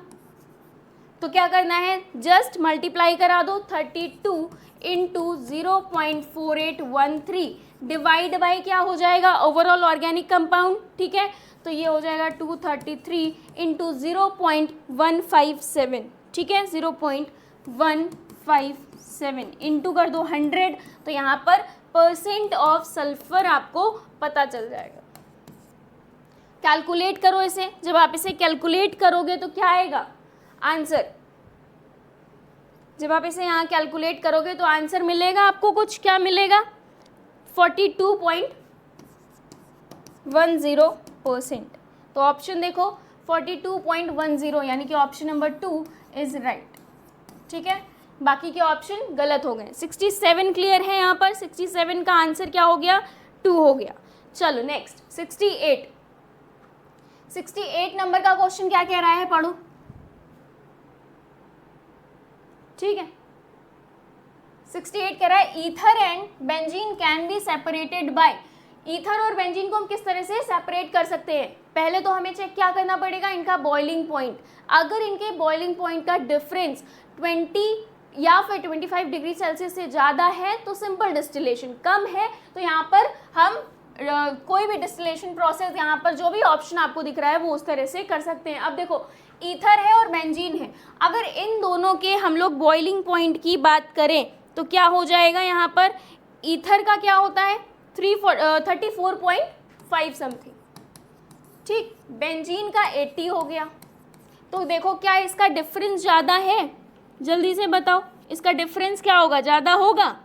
तो क्या करना है, जस्ट मल्टीप्लाई करा दो 32 इंटू 0.4813 डिवाइड बाई क्या हो जाएगा, ओवरऑल ऑर्गेनिक कंपाउंड। ठीक है, तो ये हो जाएगा 233 इंटू 0.157। ठीक है, 0.157 इंटू कर दो 100, तो यहाँ पर परसेंट ऑफ सल्फर आपको पता चल जाएगा। कैलकुलेट करो इसे, जब आप इसे कैलकुलेट करोगे तो क्या आएगा आंसर, जब आप इसे यहाँ कैलकुलेट करोगे तो आंसर मिलेगा आपको कुछ, क्या मिलेगा, 42.10%। तो ऑप्शन देखो 42.10 यानी कि ऑप्शन नंबर 2 इज राइट। ठीक है, बाकी के ऑप्शन गलत हो गए। 67 क्लियर है, यहाँ पर 67 का आंसर क्या हो गया, 2 हो गया। चलो नेक्स्ट 68 नंबर का क्वेश्चन क्या कह रहा है, पढ़ो। ठीक है, 68 कह रहा है ether and benzene can be separated by. Ether और बेंजीन को हम किस तरह से सेपरेट कर सकते हैं, पहले तो हमें चेक क्या करना पड़ेगा, इनका बॉइलिंग पॉइंट। अगर इनके बॉइलिंग पॉइंट का डिफरेंस 20 या फिर 25 डिग्री सेल्सियस से ज़्यादा है तो सिंपल डिस्टिलेशन, कम है तो यहाँ पर हम कोई भी डिस्टिलेशन प्रोसेस, यहाँ पर जो भी ऑप्शन आपको दिख रहा है वो उस तरह से कर सकते हैं। अब देखो ईथर है और बेंजीन है, अगर इन दोनों के हम लोग बॉइलिंग पॉइंट की बात करें तो क्या हो जाएगा, यहाँ पर ईथर का क्या होता है 34.5 समथिंग। ठीक, बेंजीन का 80 हो गया। तो देखो क्या इसका डिफरेंस ज़्यादा है, जल्दी से बताओ इसका डिफरेंस क्या होगा, ज़्यादा होगा?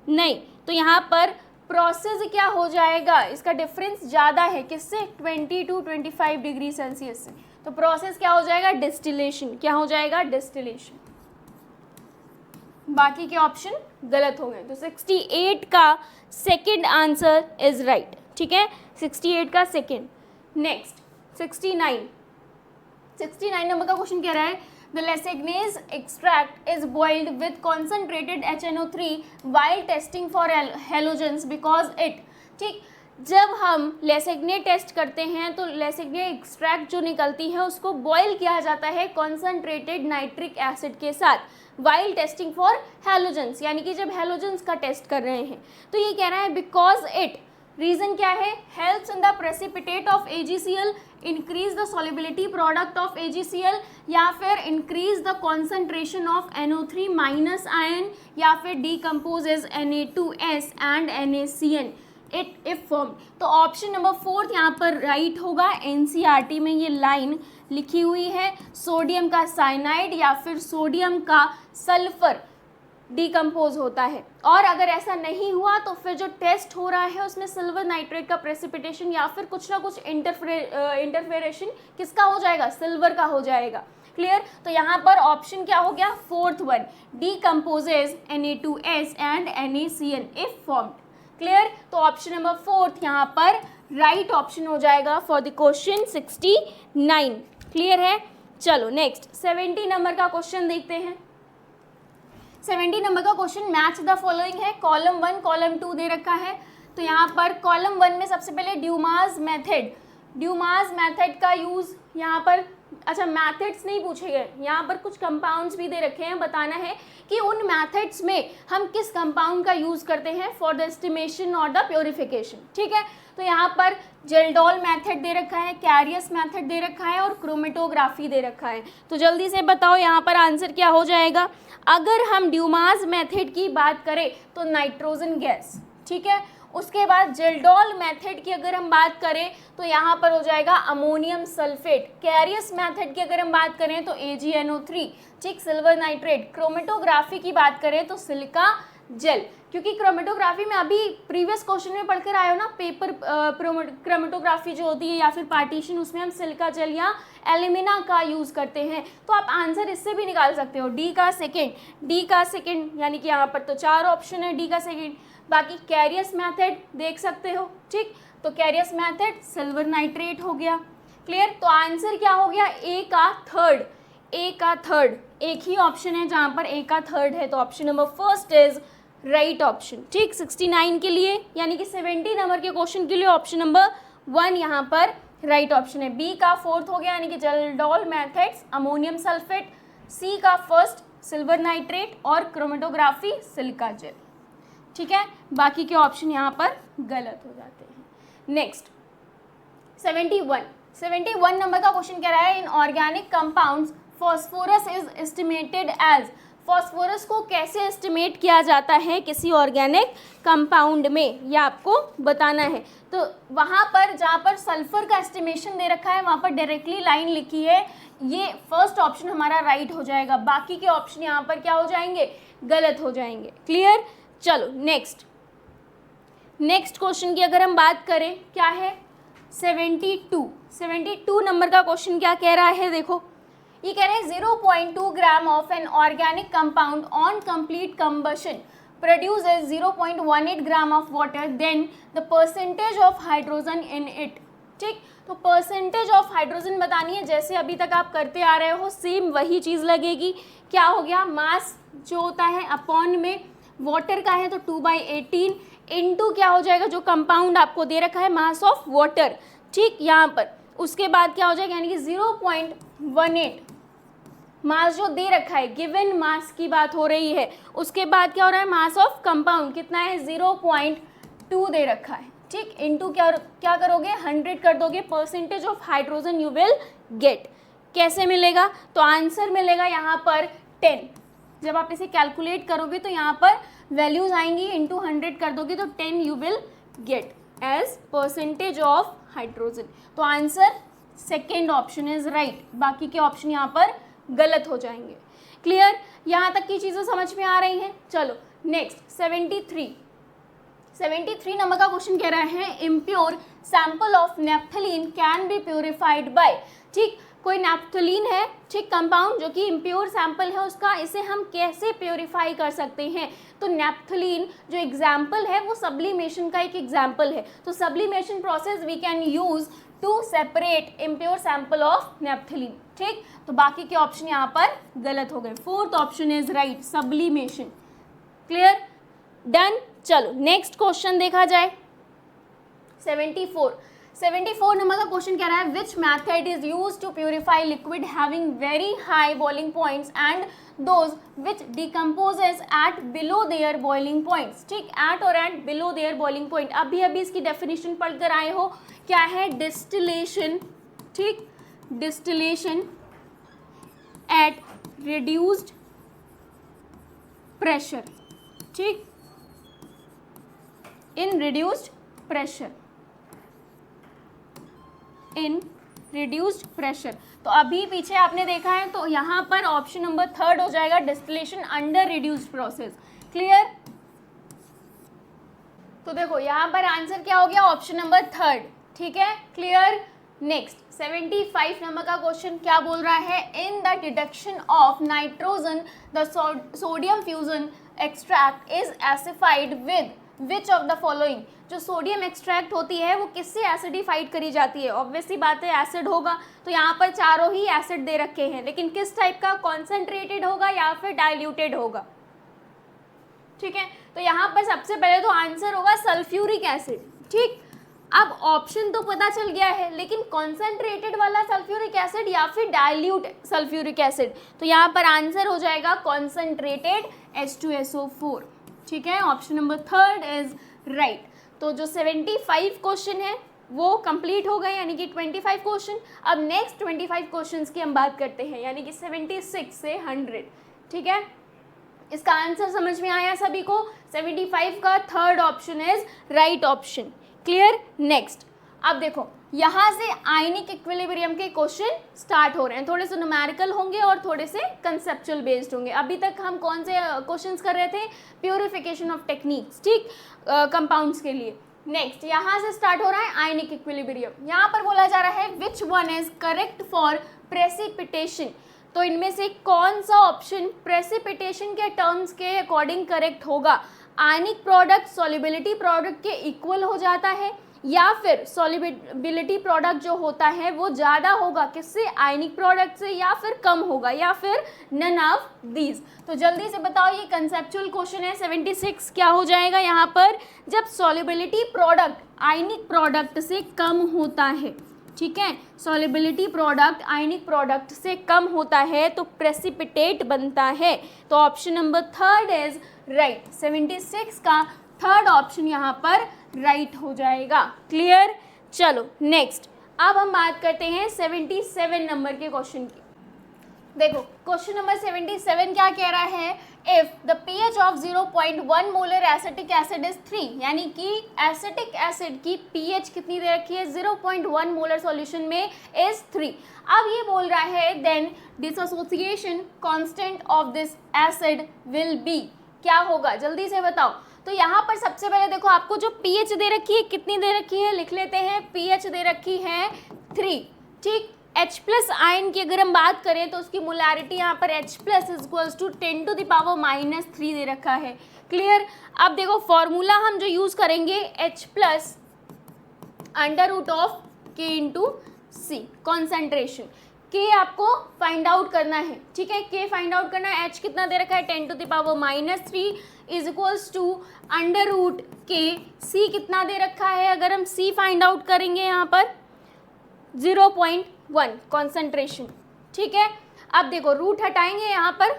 नहीं, तो यहाँ पर प्रोसेस क्या हो जाएगा, इसका डिफरेंस ज़्यादा है, किससे? 20 to 25 डिग्री सेल्सियस से। तो प्रोसेस क्या हो जाएगा? डिस्टिलेशन। क्या हो जाएगा? डिस्टिलेशन। बाकी के ऑप्शन गलत हो गए, तो 68 का सेकंड आंसर इज राइट। ठीक है, 68 का सेकंड। नेक्स्ट 69 नंबर का क्वेश्चन कह रहा है the Lassaigne's extract is boiled with concentrated HNO3 while testing for halogens because it. ठीक, जब हम लेसेग्ने टेस्ट करते हैं तो लेसेग्ने एक्सट्रैक्ट जो निकलती है उसको बॉयल किया जाता है कॉन्सेंट्रेटेड नाइट्रिक एसिड के साथ वाइल टेस्टिंग फॉर हेलोजेंस, यानी कि जब हेलोजेंस का टेस्ट कर रहे हैं। तो ये कह रहा है बिकॉज इट, रीजन क्या है? Helps in the precipitate of AgCl, increase the solubility product of AgCl, या फिर increase the concentration of NO3 minus ion, या फिर decomposes Na2S and NaCN it if form. तो ऑप्शन नंबर 4 यहाँ पर right होगा। NCERT में ये लाइन लिखी हुई है, सोडियम का साइनाइड या फिर सोडियम का सल्फर डिकम्पोज होता है। और अगर ऐसा नहीं हुआ तो फिर जो टेस्ट हो रहा है उसमें सिल्वर नाइट्रेट का प्रेसिपिटेशन या फिर कुछ ना कुछ इंटरफेरेशन किसका हो जाएगा? सिल्वर का हो जाएगा। क्लियर? तो यहाँ पर ऑप्शन क्या हो गया? 4th one, decomposes Na2S and NaCN if formed. Clear? तो ऑप्शन नंबर 4 यहाँ पर राइट ऑप्शन हो जाएगा फॉर द क्वेश्चन 69। क्लियर है? चलो नेक्स्ट 70 नंबर का क्वेश्चन देखते हैं। 70 नंबर का क्वेश्चन मैच द फॉलोइंग है, कॉलम 1 कॉलम 2 दे रखा है। तो यहाँ पर कॉलम 1 में सबसे पहले ड्यूमास मेथड का यूज़ यहाँ पर, अच्छा मैथड्स नहीं पूछे गए, यहाँ पर कुछ कंपाउंड्स भी दे रखे हैं, बताना है कि उन मैथड्स में हम किस कंपाउंड का यूज़ करते हैं फॉर द एस्टिमेशन और द प्योरिफिकेशन। ठीक है, तो यहाँ पर जेल्डोल मेथड दे रखा है, कैरियस मेथड दे रखा है और क्रोमेटोग्राफी दे रखा है। तो जल्दी से बताओ यहाँ पर आंसर क्या हो जाएगा? अगर हम ड्यूमास मेथड की बात करें तो नाइट्रोजन गैस। ठीक है, उसके बाद जेल्डोल मेथड की अगर हम बात करें तो यहाँ पर हो जाएगा अमोनियम सल्फेट। कैरियस मेथड की अगर हम बात करें तो AgNO3, ठीक, सिल्वर नाइट्रेट। क्रोमेटोग्राफी की बात करें तो सिलिका जेल, क्योंकि क्रोमेटोग्राफी में अभी प्रीवियस क्वेश्चन में पढ़कर आए हो ना, पेपर क्रोमेटोग्राफी जो होती है या फिर पार्टीशन, उसमें हम सिलिका जेल या एल्यूमिना का यूज़ करते हैं। तो आप आंसर इससे भी निकाल सकते हो, डी का सेकेंड, यानी कि यहाँ पर तो 4 ऑप्शन है, डी का सेकेंड। बाकी कैरियस मेथड देख सकते हो, ठीक, तो कैरियस मेथड सिल्वर नाइट्रेट हो गया। क्लियर? तो आंसर क्या हो गया? ए का थर्ड। एक ही ऑप्शन है जहाँ पर ए का थर्ड है, तो option number 1 is right option. ठीक, 69 के लिए यानी कि 70 नंबर के क्वेश्चन के लिए ऑप्शन नंबर 1 यहाँ पर राइट ऑप्शन है। बी का 4th हो गया यानी कि जेल्डोल मेथड्स, अमोनियम सल्फेट। सी का 1st सिल्वर नाइट्रेट और क्रोमेटोग्राफी सिलिका जेल। ठीक है, बाकी के ऑप्शन यहाँ पर गलत हो जाते हैं। नेक्स्ट 71 नंबर का क्वेश्चन कह रहा है in organic compounds phosphorus is estimated as. Phosphorus को कैसे एस्टिमेट किया जाता है किसी ऑर्गेनिक कंपाउंड में, यह आपको बताना है। तो वहाँ पर जहाँ पर सल्फर का एस्टिमेशन दे रखा है वहाँ पर डायरेक्टली लाइन लिखी है, ये फर्स्ट ऑप्शन हमारा राइट हो जाएगा। बाकी के ऑप्शन यहाँ पर क्या हो जाएंगे? गलत हो जाएंगे। क्लियर? चलो नेक्स्ट क्वेश्चन की अगर हम बात करें, क्या है? 72 नंबर का क्वेश्चन क्या कह रहा है? देखो, ये कह रहे हैं 0.2 gram of an organic compound on complete combustion produces 0.18 gram of water, then the percentage of hydrogen in it. ठीक, तो परसेंटेज ऑफ हाइड्रोजन बतानी है, जैसे अभी तक आप करते आ रहे हो सेम वही चीज़ लगेगी। क्या हो गया? मास जो होता है अपॉन में वाटर का है तो 2/18 इनटू क्या हो जाएगा? जो कंपाउंड आपको दे रखा है मास ऑफ वाटर। ठीक, यहाँ पर उसके बाद क्या हो जाएगा? यानी कि 0.18 मास जो दे रखा है, गिवन मास की बात हो रही है। उसके बाद क्या हो रहा है? मास ऑफ कंपाउंड कितना है? 0.2 दे रखा है। ठीक, इनटू क्या करोगे? 100 कर दोगे, percentage of hydrogen you will gate. कैसे मिलेगा? तो आंसर मिलेगा यहाँ पर 10। जब आप इसे कैलकुलेट करोगे तो यहाँ पर वैल्यूज आएंगी, इनटू 100 कर दोगे तो 10 you will get as percentage of hydrogen. तो answer second option is right, बाकी के ऑप्शन यहाँ पर गलत हो जाएंगे। क्लियर, यहाँ तक की चीज़ें समझ में आ रही हैं। चलो नेक्स्ट 73 नंबर का क्वेश्चन कह रहा है impure sample of naphthalene can be purified by. ठीक, कोई नेफ्थलीन है, ठीक, कंपाउंड जो कि इम्प्योर सैंपल है उसका, इसे हम कैसे प्योरीफाई कर सकते हैं। तो नेफ्थलीन जो एग्जाम्पल है वो सब्लिमेशन का एक एग्जाम्पल है। तो sublimation process we can use to separate impure sample of naphthalene. ठीक, तो बाकी के ऑप्शन यहाँ पर गलत हो गए। Fourth option is right, sublimation. Clear, done. चलो नेक्स्ट क्वेश्चन देखा जाए। 74 नंबर का क्वेश्चन कह रहा है which method is use to purify liquid having very high boiling points and those which decomposes at below their boiling points. ठीक, at और at below their boiling point. अभी इसकी डेफिनेशन पढ़कर आए हो, क्या है, डिस्टिलेशन। ठीक, डिस्टिलेशन एट रिड्यूस्ड प्रेशर। ठीक, in reduced pressure, in reduced pressure. तो अभी पीछे आपने देखा है, तो यहाँ पर ऑप्शन नंबर 3 हो जाएगा, distillation under reduced process. Clear, तो देखो यहाँ पर आंसर क्या हो गया, ऑप्शन नंबर 3। ठीक है, क्लियर। नेक्स्ट 75 नंबर का क्वेश्चन क्या बोल रहा है, in the deduction of nitrogen the sodium fusion extract is acidified with which of the following. जो सोडियम एक्सट्रैक्ट होती है वो किससे एसिडिफाइड करी जाती है, ऑब्वियसली बात है एसिड होगा। तो यहाँ पर चारों ही एसिड दे रखे हैं, लेकिन किस टाइप का, कॉन्सेंट्रेटेड होगा या फिर डाइल्यूटेड होगा। ठीक है, तो यहाँ पर सबसे पहले तो आंसर होगा सल्फ्यूरिक एसिड। ठीक, अब ऑप्शन तो पता चल गया है, लेकिन कॉन्सेंट्रेटेड वाला सल्फ्यूरिक एसिड या फिर डाइल्यूट सल्फ्यूरिक एसिड। तो यहाँ पर आंसर हो जाएगा कॉन्सेंट्रेटेड H2SO4। ठीक है, ऑप्शन नंबर 3 इज राइट। तो जो 75 क्वेश्चन है वो कंप्लीट हो गए, यानी कि 25 क्वेश्चन। अब नेक्स्ट 25 क्वेश्चंस की हम बात करते हैं, यानी कि 76 से 100। ठीक है, इसका आंसर समझ में आया सभी को। 75 का 3rd option is right option. Clear, next अब देखो यहाँ से आयनिक इक्विलिब्रियम के क्वेश्चन स्टार्ट हो रहे हैं। थोड़े से न्यूमेरिकल होंगे और थोड़े से कंसेप्चुअल बेस्ड होंगे। अभी तक हम कौन से क्वेश्चंस कर रहे थे, प्योरिफिकेशन ऑफ टेक्निक्स। ठीक, कंपाउंड्स के लिए। नेक्स्ट यहाँ से स्टार्ट हो रहा है आयनिक इक्विलिब्रियम। यहाँ पर बोला जा रहा है which one is correct for precipitation. तो इनमें से कौन सा ऑप्शन प्रेसिपिटेशन के टर्म्स के अकॉर्डिंग करेक्ट होगा। आयनिक प्रोडक्ट सॉल्युबिलिटी प्रोडक्ट के इक्वल हो जाता है, या फिर सॉल्युबिलिटी प्रोडक्ट जो होता है वो ज़्यादा होगा किससे, आयनिक प्रोडक्ट से, या फिर कम होगा, या फिर नन ऑफ दीज। तो जल्दी से बताओ, ये कंसेप्चुअल क्वेश्चन है। 76 क्या हो जाएगा यहाँ पर, जब सॉल्युबिलिटी प्रोडक्ट आयनिक प्रोडक्ट से कम होता है। ठीक है, सॉल्युबिलिटी प्रोडक्ट आयनिक प्रोडक्ट से कम होता है तो प्रेसिपिटेट बनता है। तो ऑप्शन नंबर 3 इज राइट। 76 का 3rd ऑप्शन यहाँ पर राइट हो जाएगा। क्लियर, चलो नेक्स्ट अब हम बात करते हैं 77 नंबर के क्वेश्चन की। देखो क्वेश्चन नंबर 77 क्या कह रहा है, if the pH of 0.1 molar acetic acid is 3, यानी कि एसिटिक एसिड की pH कितनी दे रखी है, 0.1 मोलर सॉल्यूशन में इज 3। अब ये बोल रहा है then dissociation constant of this acid will be, क्या होगा जल्दी से बताओ। तो यहाँ पर सबसे पहले देखो आपको जो pH दे रखी है, कितनी दे रखी है, लिख लेते हैं। pH दे रखी है 3। ठीक, H+ आयन की अगर हम बात करें तो उसकी मोलैरिटी यहाँ पर H+ = 10⁻³ दे रखा है। क्लियर, अब देखो फॉर्मूला हम जो यूज़ करेंगे H+ √of K × C concentration. K आपको फाइंड आउट करना है। ठीक है, K फाइंड आउट करना है। H कितना दे रखा है 10⁻³ √K। C कितना दे रखा है, अगर हम C फाइंड आउट करेंगे यहाँ पर 0.1 कॉन्सेंट्रेशन। ठीक है, अब देखो रूट हटाएंगे, यहाँ पर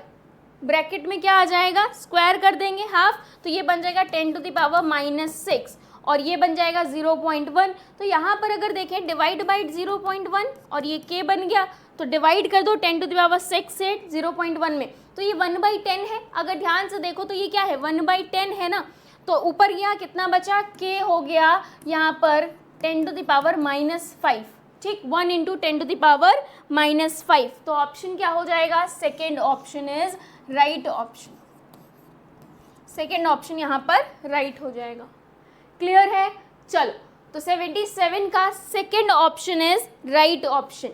ब्रैकेट में क्या आ जाएगा, स्क्वायर कर देंगे हाफ, तो ये बन जाएगा 10⁻⁻6 और ये बन जाएगा 0.1। तो यहाँ पर अगर देखें डिवाइड बाई 0.1 और ये K बन गया, तो डिवाइड कर दो 10⁻6 से 0.1 में, तो ये 1/10 है। अगर ध्यान से देखो तो ये क्या है, 1/10 है ना। तो ऊपर यहाँ कितना बचा, K हो गया यहाँ पर 10⁻⁻5। ठीक, 1 इंटू 10⁻⁻5। तो ऑप्शन क्या हो जाएगा, second option is right option. Second option यहाँ पर राइट हो जाएगा। क्लियर है? चलो, तो 77 का second option is right option.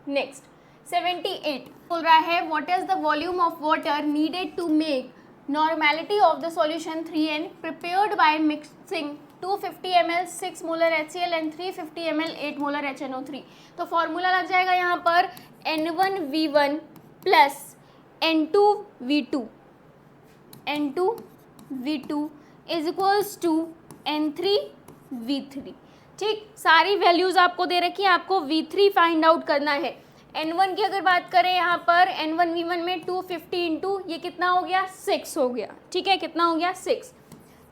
Next 78 बोल रहा है what is the volume of water needed to make normality of the solution 3N prepared by mixing 250 ml 6 molar HCl and 350 ml 8 molar HNO3। तो formula लग जाएगा यहाँ पर N1V1 plus N2V2 is equals to N3V3। ठीक, सारी values आपको दे रखी है, आपको V3 फाइंड आउट करना है। N1 की अगर बात करें यहाँ पर N1V1 में 250 इंटू ये कितना हो गया, 6 हो गया। ठीक है, कितना हो गया, 6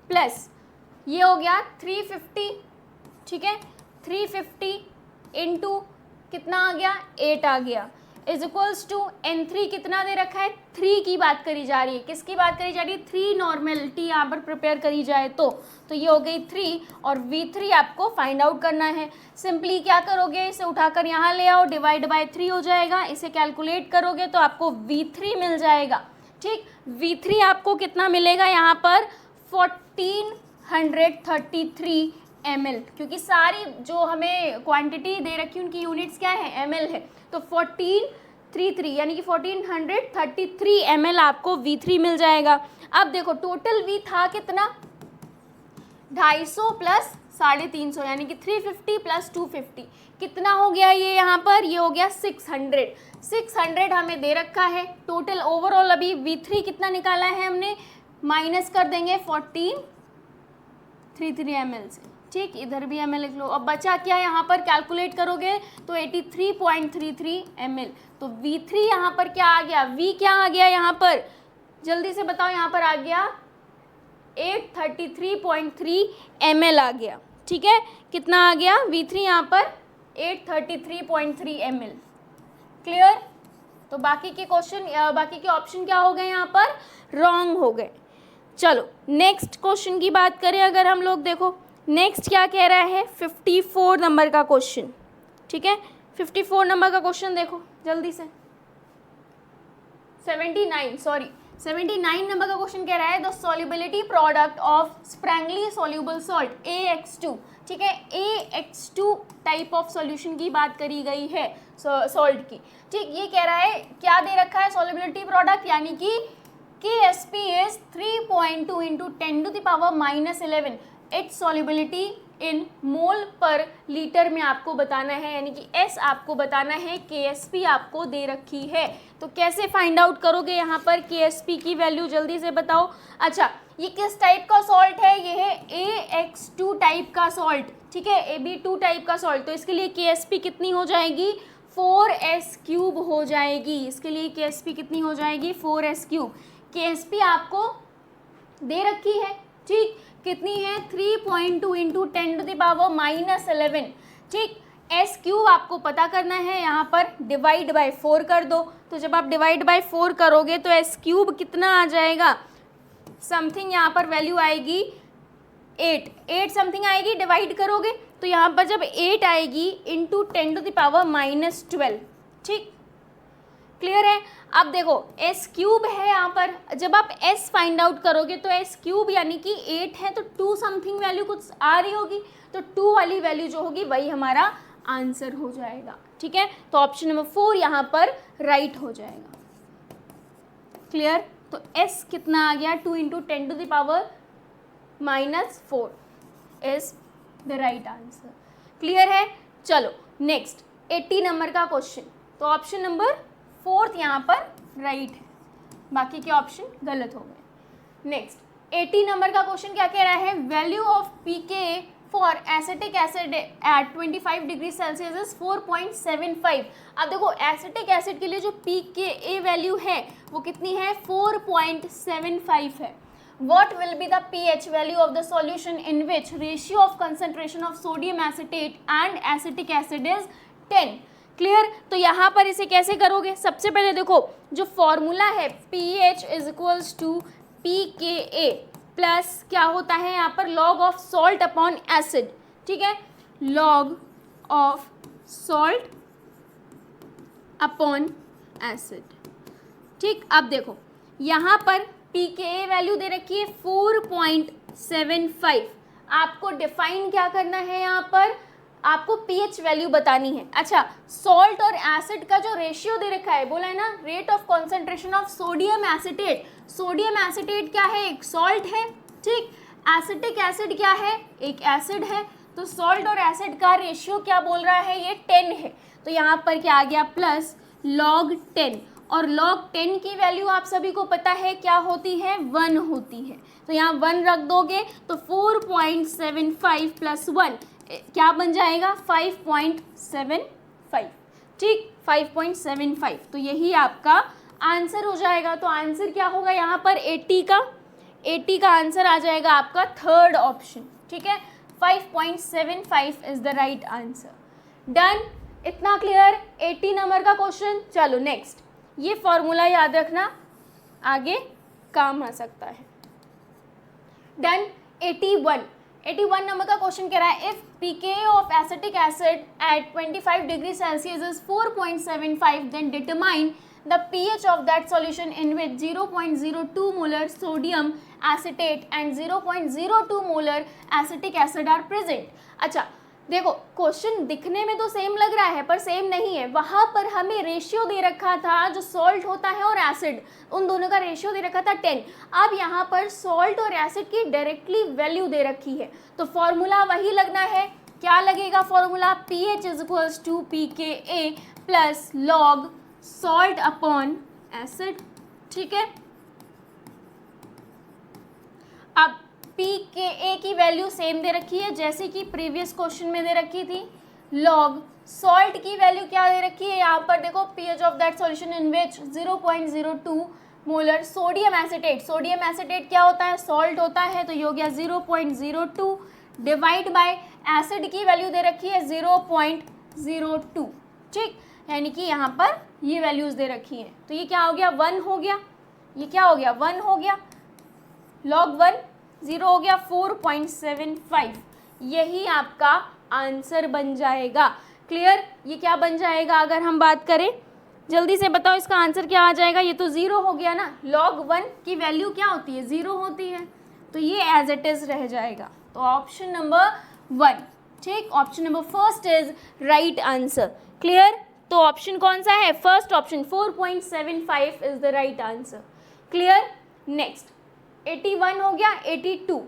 प्लस ये हो गया 350। ठीक है, 350 इंटू कितना आ गया, 8 आ गया, इज इक्वल्स टू N3 कितना दे रखा है, 3 की बात करी जा रही है। किसकी बात करी जा रही है, 3 नॉर्मेलिटी यहाँ पर प्रिपेयर करी जाए तो ये हो गई 3 और V3 आपको फाइंड आउट करना है। सिंपली क्या करोगे, इसे उठाकर यहाँ ले आओ, डिवाइड बाय 3 हो जाएगा, इसे कैलकुलेट करोगे तो आपको V3 मिल जाएगा। ठीक, V3 आपको कितना मिलेगा यहाँ पर 1433 ml, क्योंकि सारी जो हमें क्वांटिटी दे रखी है उनकी यूनिट्स क्या है, ml है। तो 1433 यानी कि 1433 ml आपको V3 मिल जाएगा। अब देखो टोटल V था कितना, 250 प्लस 350 यानी कि 350 प्लस 250 कितना हो गया, ये यहाँ पर ये हो गया 600 हमें दे रखा है। टोटल ओवरऑल अभी V3 कितना निकाला है हमने, माइनस कर देंगे 1433 ml से। ठीक, इधर भी ml लिख लो। अब बचा क्या, यहाँ पर कैलकुलेट करोगे तो 83.33 ml। तो V3 यहाँ पर क्या आ गया, V क्या आ गया यहाँ पर, जल्दी से बताओ, यहाँ पर आ गया 833.3 ml आ गया। ठीक है, कितना आ गया V3 यहाँ पर 833.3 ml। क्लियर? तो बाकी के क्वेश्चन, बाकी के ऑप्शन क्या हो गए यहाँ पर, रॉन्ग हो गए। चलो नेक्स्ट क्वेश्चन की बात करें अगर हम लोग, देखो नेक्स्ट क्या कह रहा है, 54 नंबर का क्वेश्चन। ठीक है, 54 नंबर का क्वेश्चन देखो जल्दी से। 79 नंबर का क्वेश्चन कह रहा है the solubility product of sparingly soluble salt AX2। ठीक है, AX2 टाइप ऑफ सॉल्यूशन की बात करी गई है सॉल्ट की। ठीक, ये कह रहा है क्या दे रखा है, सॉल्युबिलिटी प्रोडक्ट यानी कि KSP is 3.2 into 10⁻⁻11। It's solubility इन मोल पर लीटर में आपको बताना है, यानी कि S आपको बताना है, KSP आपको दे रखी है। तो कैसे फाइंड आउट करोगे यहाँ पर KSP की वैल्यू, जल्दी से बताओ। अच्छा, ये किस टाइप का सॉल्ट है, ये है AX2 टाइप का सॉल्ट। ठीक है, AB2 टाइप का सॉल्ट। तो इसके लिए KSP कितनी हो जाएगी, 4S³ हो जाएगी। इसके लिए KSP कितनी हो जाएगी, 4S³। KSP आपको दे रखी है। ठीक, कितनी है, 3.2 इंटू 10⁻⁻11। ठीक, S³ आपको पता करना है, यहाँ पर डिवाइड बाय 4 कर दो। तो जब आप डिवाइड बाय 4 करोगे तो S³ कितना आ जाएगा, समथिंग यहाँ पर वैल्यू आएगी 8 समथिंग आएगी, डिवाइड करोगे तो यहाँ पर जब 8 आएगी इंटू 10⁻⁻12। ठीक, क्लियर है? अब देखो S³ है यहाँ पर, जब आप S फाइंड आउट करोगे तो S³ यानी कि 8 है तो 2 समथिंग वैल्यू कुछ आ रही होगी, तो 2 वाली वैल्यू जो होगी वही हमारा आंसर हो जाएगा। ठीक है, तो ऑप्शन नंबर 4 यहाँ पर राइट हो जाएगा। क्लियर? तो S कितना आ गया, 2 into 10⁻⁻4 is the right answer. Clear है? चलो नेक्स्ट 80 नंबर का क्वेश्चन। तो ऑप्शन नंबर 4 यहाँ पर राइट है, बाकी के ऑप्शन गलत हो गए। नेक्स्ट 80 नंबर का क्वेश्चन क्या कह रहा है, value of pKa for acetic acid at 25 degree Celsius is 4.75। अब देखो एसिटिक एसिड के लिए जो pKa वैल्यू है वो कितनी है, 4.75 है। What will be the pH value of the solution in which ratio of concentration of sodium acetate and acetic acid is 10? Clear? तो यहाँ पर इसे कैसे करोगे, सबसे पहले देखो जो फॉर्मूला है pH is equals to pKa plus क्या होता है यहाँ पर log of salt upon acid. ठीक है, log of salt upon acid. ठीक, अब देखो यहाँ पर pKa वैल्यू दे रखी है 4.75। आपको डिफाइन क्या करना है, यहाँ पर आपको pH वैल्यू बतानी है। अच्छा, सॉल्ट और एसिड का जो रेशियो दे रखा है, बोला है ना, rate of concentration of sodium acetate. Sodium acetate क्या है, एक सॉल्ट है। ठीक, एसिटिक एसिड क्या है, एक एसिड है। तो सॉल्ट और एसिड का रेशियो क्या बोल रहा है, ये 10 है। तो यहाँ पर क्या आ गया, प्लस log 10। और log 10 की वैल्यू आप सभी को पता है क्या होती है, 1 होती है। तो यहाँ 1 रख दोगे तो 4.75 प्लस 1 क्या बन जाएगा, 5.75। ठीक, 5.75। तो यही आपका आंसर हो जाएगा। तो आंसर क्या होगा यहाँ पर 80 का आंसर आ जाएगा आपका थर्ड ऑप्शन। ठीक है, 5.75 is the right answer. Done, इतना क्लियर 80 नंबर का क्वेश्चन। चलो नेक्स्ट, ये फॉर्मूला याद रखना, आगे काम आ सकता है। डन, 81 नंबर का क्वेश्चन कह रहा है, if pKa of acetic acid at 25 degree Celsius is 4.75 then determine the pH of that solution in which 0.02 molar sodium acetate and 0.02 molar acetic acid are present। अच्छा देखो, क्वेश्चन दिखने में तो same लग रहा है पर सेम नहीं है। वहाँ पर हमें रेशियो दे रखा था, जो सॉल्ट होता है और एसिड, उन दोनों का रेशियो दे रखा था 10। अब यहाँ पर सॉल्ट और एसिड की डायरेक्टली वैल्यू दे रखी है, तो फॉर्मूला वही लगना है। क्या लगेगा formula, pH is equals to pKa plus log salt upon acid. ठीक है, अब pKa की वैल्यू सेम दे रखी है जैसे कि प्रीवियस क्वेश्चन में दे रखी थी। लॉग सॉल्ट की वैल्यू क्या दे रखी है, यहाँ पर देखो, pH of that solution in which 0.02 molar sodium acetate. Sodium acetate क्या होता है, सॉल्ट होता है, तो ये हो गया 0.02 डिवाइड बाय एसिड की वैल्यू दे रखी है 0.02। ठीक, यानी कि यहाँ पर ये वैल्यूज दे रखी हैं, तो ये क्या हो गया, 1 हो गया। ये क्या हो गया, 1 हो गया, log 1 0 हो गया, 4.75। यही आपका आंसर बन जाएगा। क्लियर, ये क्या बन जाएगा, अगर हम बात करें, जल्दी से बताओ इसका आंसर क्या आ जाएगा। ये तो 0 हो गया ना, log 1 की वैल्यू क्या होती है, 0 होती है, तो ये एज इट इज रह जाएगा। तो ऑप्शन नंबर 1, ठीक, option number first is right answer. Clear, तो ऑप्शन कौन सा है, first option 4.75 is the right answer. Clear, next 81 हो गया। 82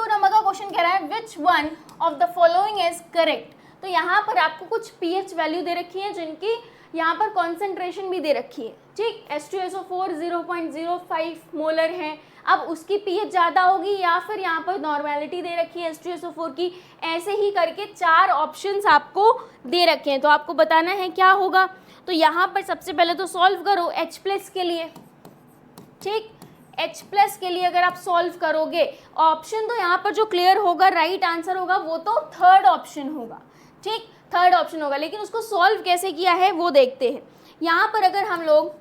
नंबर का क्वेश्चन कह रहा है, which one of the following is correct. तो यहाँ पर आपको कुछ pH वैल्यू दे रखी है जिनकी यहाँ पर कॉन्सेंट्रेशन भी दे रखी है। ठीक, H2SO4 0.05 मोलर है, अब उसकी pH ज़्यादा होगी या फिर यहाँ पर नॉर्मेलिटी दे रखी है H2SO4 की। ऐसे ही करके 4 ऑप्शंस आपको दे रखे हैं, तो आपको बताना है क्या होगा। तो यहाँ पर सबसे पहले तो सॉल्व करो H+ के लिए। ठीक, H+ के लिए अगर आप सॉल्व करोगे, ऑप्शन तो यहाँ पर जो क्लियर होगा, राइट आंसर होगा, वो तो थर्ड ऑप्शन होगा। ठीक, थर्ड ऑप्शन होगा, लेकिन उसको सॉल्व कैसे किया है वो देखते हैं। यहाँ पर अगर हम लोग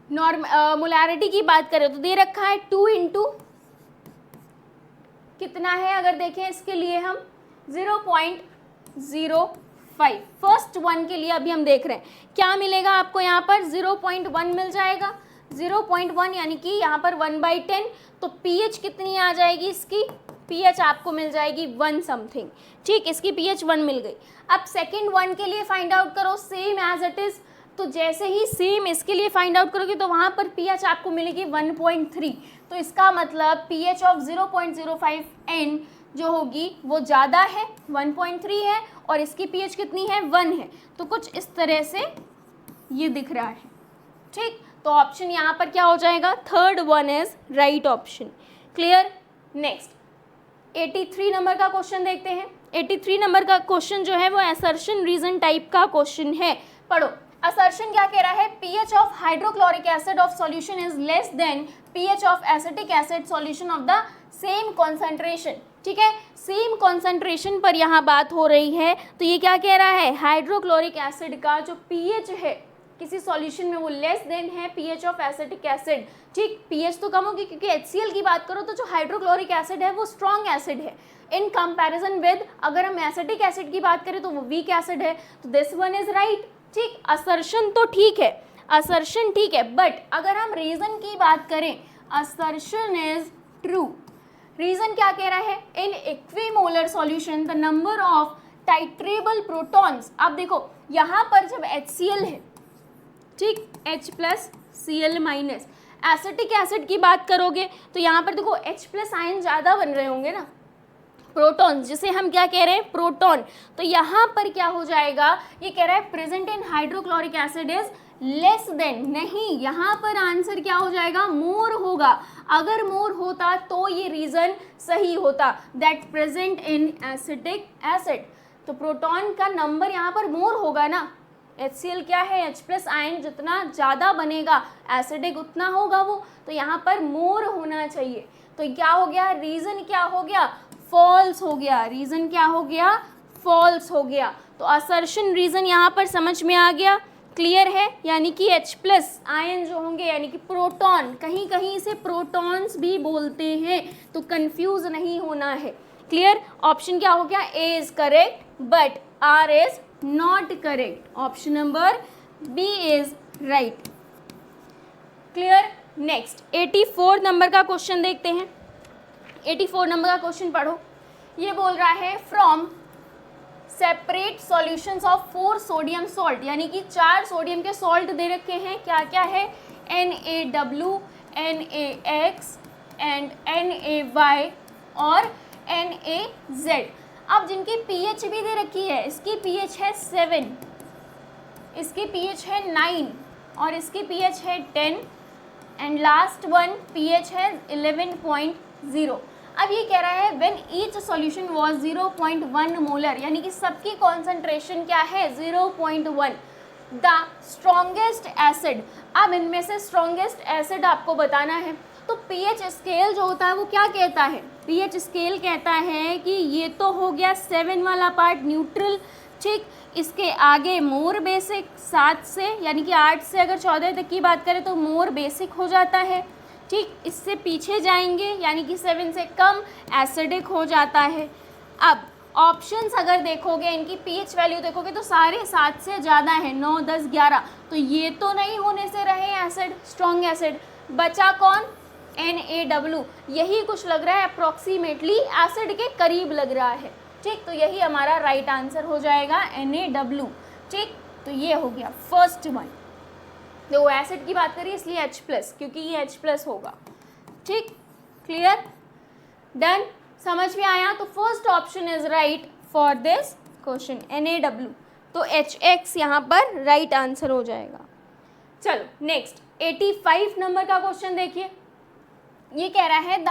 मोलैरिटी की बात करें तो दे रखा है 2 इंटू कितना है, अगर देखें इसके लिए हम 0.05। फर्स्ट वन के लिए अभी हम देख रहे हैं क्या मिलेगा आपको, यहाँ पर 0.1 मिल जाएगा। 0.1 यानी कि यहाँ पर 1/10, तो pH कितनी आ जाएगी, इसकी pH आपको मिल जाएगी 1 समथिंग। ठीक, इसकी pH 1 मिल गई। अब सेकेंड वन के लिए फाइंड आउट करो, सेम एज इट इज। तो जैसे ही सेम इसके लिए फाइंड आउट करोगे तो वहाँ पर pH आपको मिलेगी 1.3। तो इसका मतलब pH ऑफ 0.05 N जो होगी वो ज़्यादा है, 1.3 है, और इसकी pH कितनी है, 1 है। तो कुछ इस तरह से ये दिख रहा है। ठीक, तो ऑप्शन यहाँ पर क्या हो जाएगा, third one is right option. Clear, next 83 number का क्वेश्चन देखते हैं। 83 नंबर का क्वेश्चन जो है वो असर्शन रीजन टाइप का क्वेश्चन है। पढ़ो, असर्शन क्या कह रहा है, pH of hydrochloric acid of solution is less than pH of acetic acid solution of the same concentration. ठीक है, सेम कॉन्सेंट्रेशन पर यहाँ बात हो रही है। तो ये क्या कह रहा है, हाइड्रोक्लोरिक एसिड का जो pH है किसी सॉल्यूशन में वो लेस देन है पीएच ऑफ एसिटिक एसिड, ठीक, पीएच तो कम होगी क्योंकि HCl की बात करो तो जो हाइड्रोक्लोरिक एसिड है वो स्ट्रॉन्ग एसिड है इन कंपैरिजन विद, अगर हम एसिटिक एसिड की बात करें तो वो वीक एसिड है, तो दिस वन इज राइट, ठीक। असर्शन तो ठीक है, असर्शन ठीक है, बट अगर हम रीजन की बात करें, असर्शन इज ट्रू। रीजन क्या कह रहा है, in equimolar solution the number of titrable protons, आप देखो यहाँ पर जब HCl है, ठीक, H plus Cl minus, acetic acid की बात करोगे तो यहाँ पर देखो H प्लस आयन ज़्यादा बन रहे होंगे ना, प्रोटॉन, जिसे हम क्या कह रहे हैं, प्रोटॉन, तो यहाँ पर क्या हो जाएगा, ये कह रहा है present in hydrochloric acid is less than, नहीं, यहाँ पर आंसर क्या हो जाएगा, मोर होगा। अगर मोर होता तो ये रीजन सही होता, that present in acetic acid, तो प्रोटॉन का नंबर यहाँ पर मोर होगा ना, HCl क्या है, H प्लस आयन जितना ज़्यादा बनेगा एसिडिक उतना होगा वो, तो यहाँ पर मोर होना चाहिए, तो क्या हो गया, रीजन क्या हो गया, फॉल्स हो गया, रीजन क्या हो गया, फॉल्स हो गया। तो असर्शन रीजन यहाँ पर समझ में आ गया, क्लियर है, यानी कि H प्लस आयन जो होंगे यानी कि प्रोटॉन, कहीं कहीं इसे प्रोटॉन्स भी बोलते हैं, तो कंफ्यूज नहीं होना है, क्लियर। ऑप्शन क्या हो गया, A is correct but R is not correct, option number B is right, clear. Next 84 number का क्वेश्चन देखते हैं। 84 नंबर का क्वेश्चन पढ़ो, ये बोल रहा है from separate solutions of 4 sodium salt, यानी कि 4 सोडियम के सॉल्ट दे रखे हैं, क्या क्या है, NaW, NaX एंड NaY और NaZ। अब जिनकी pH भी दे रखी है, इसकी pH है 7, इसकी pH है 9 और इसकी pH है 10 एंड लास्ट वन pH है 11.0। अब ये कह रहा है when each solution was 0.1 molar, यानी कि सबकी कॉन्सेंट्रेशन क्या है 0.1, द स्ट्रॉन्गेस्ट एसिड। अब इनमें से स्ट्रॉन्गेस्ट एसिड आपको बताना है, तो पीएच स्केल जो होता है वो क्या कहता है, पीएच स्केल कहता है कि ये तो हो गया 7 वाला पार्ट न्यूट्रल, ठीक, इसके आगे मोर बेसिक 7 से, यानी कि 8 से अगर 14 तक की बात करें तो मोर बेसिक हो जाता है, ठीक, इससे पीछे जाएंगे यानी कि 7 से कम एसिडिक हो जाता है। अब ऑप्शंस अगर देखोगे, इनकी पीएच वैल्यू देखोगे तो सारे 7 से ज़्यादा है, 9, 10, 11, तो ये तो नहीं होने से रहे एसिड, स्ट्रॉन्ग एसिड। बचा कौन, NaW, यही कुछ लग रहा है अप्रॉक्सीमेटली एसिड के करीब लग रहा है, ठीक, तो यही हमारा राइट आंसर हो जाएगा NaW, ठीक, तो ये हो गया फर्स्ट वन। तो एसिड की बात करिए इसलिए H प्लस, क्योंकि ये H प्लस होगा, ठीक, क्लियर, डन, समझ में आया। तो first option is right for this question NaW, तो HX यहाँ पर राइट आंसर हो जाएगा। चलो नेक्स्ट 85 नंबर का क्वेश्चन देखिए, ये कह रहा है द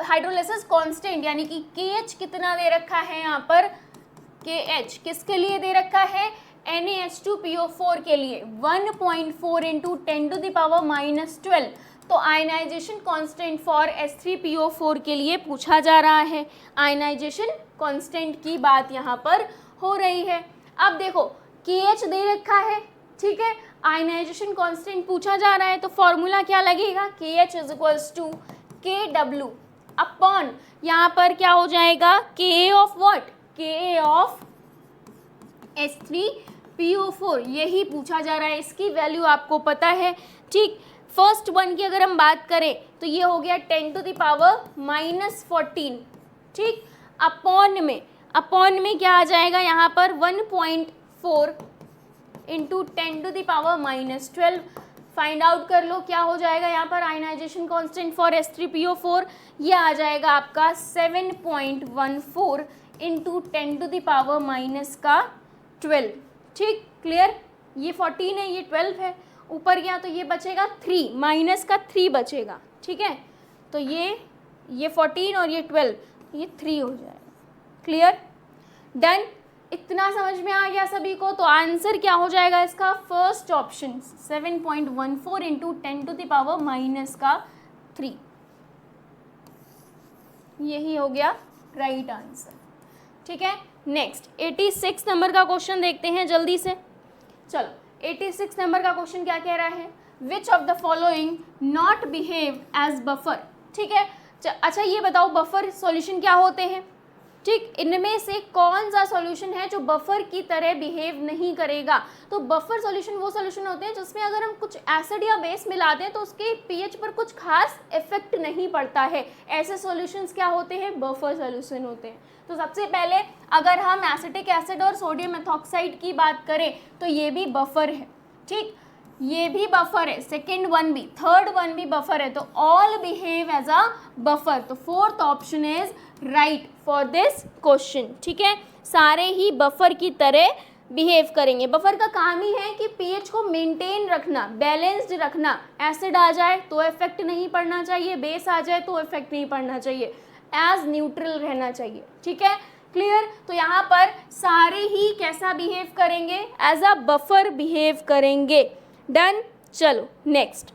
हाइड्रोलिसिस कांस्टेंट, यानी कि KH कितना दे रखा है यहाँ पर, KH किसके लिए दे रखा है, NaH2PO4 के लिए 1.4 इंटू 10⁻⁻12, तो आयनाइजेशन कांस्टेंट फॉर H3PO4 के लिए पूछा जा रहा है, आयनाइजेशन कांस्टेंट की बात यहाँ पर हो रही है। अब देखो KH दे रखा है, ठीक है, आयनाइजेशन कांस्टेंट पूछा जा रहा है, तो फॉर्मूला क्या लगेगा, KH is equals to KW upon, यहाँ पर क्या हो जाएगा, Ka of what, Ka of H3PO4, यही पूछा जा रहा है, इसकी वैल्यू आपको पता है, ठीक। फर्स्ट वन की अगर हम बात करें तो ये हो गया 10⁻⁻14, ठीक, अपॉन में क्या आ जाएगा यहाँ पर 1.4 इंटू 10⁻⁻12, फाइंड आउट कर लो क्या हो जाएगा यहाँ पर आयनाइजेशन कांस्टेंट फॉर H3PO4, ये आ जाएगा आपका 7.14 इंटू 10⁻⁻12, ठीक, क्लियर, ये 14 है, ये 12 है, ऊपर गया तो ये बचेगा 3, माइनस का 3 बचेगा, ठीक है, तो ये 14 और ये 12, ये 3 हो जाएगा, क्लियर, डन। इतना समझ में आ गया सभी को, तो आंसर क्या हो जाएगा इसका, फर्स्ट ऑप्शन 7.14 इंटू 10⁻⁻3, यही हो गया राइट आंसर, ठीक है। नेक्स्ट 86 नंबर का क्वेश्चन देखते हैं जल्दी से। चलो 86 नंबर का क्वेश्चन क्या कह रहा है, which of the following not behave as buffer. ठीक है, अच्छा ये बताओ बफर सॉल्यूशन क्या होते हैं। ठीक, इनमें से कौन सा सॉल्यूशन है जो बफर की तरह बिहेव नहीं करेगा। तो बफर सॉल्यूशन वो सॉल्यूशन होते हैं जिसमें अगर हम कुछ एसिड या बेस मिलाते हैं तो उसके पीएच पर कुछ खास इफेक्ट नहीं पड़ता है। ऐसे सॉल्यूशंस क्या होते हैं, बफर सॉल्यूशन होते हैं। तो सबसे पहले अगर हम एसिटिक एसिड और सोडियम मेथॉक्साइड की बात करें तो ये भी बफर है। ठीक, ये भी बफर है, सेकेंड वन भी, थर्ड वन भी बफर है, तो all behave as a buffer. तो fourth option is right for this question. ठीक है, सारे ही बफर की तरह बिहेव करेंगे। बफर का काम ही है कि पीएच को मेंटेन रखना, बैलेंस्ड रखना। एसिड आ जाए तो इफेक्ट नहीं पड़ना चाहिए, बेस आ जाए तो इफेक्ट नहीं पड़ना चाहिए, एज न्यूट्रल रहना चाहिए। ठीक है, क्लियर। तो यहाँ पर सारे ही कैसा बिहेव करेंगे, एज अ बफर बिहेव करेंगे। डन। चलो नेक्स्ट,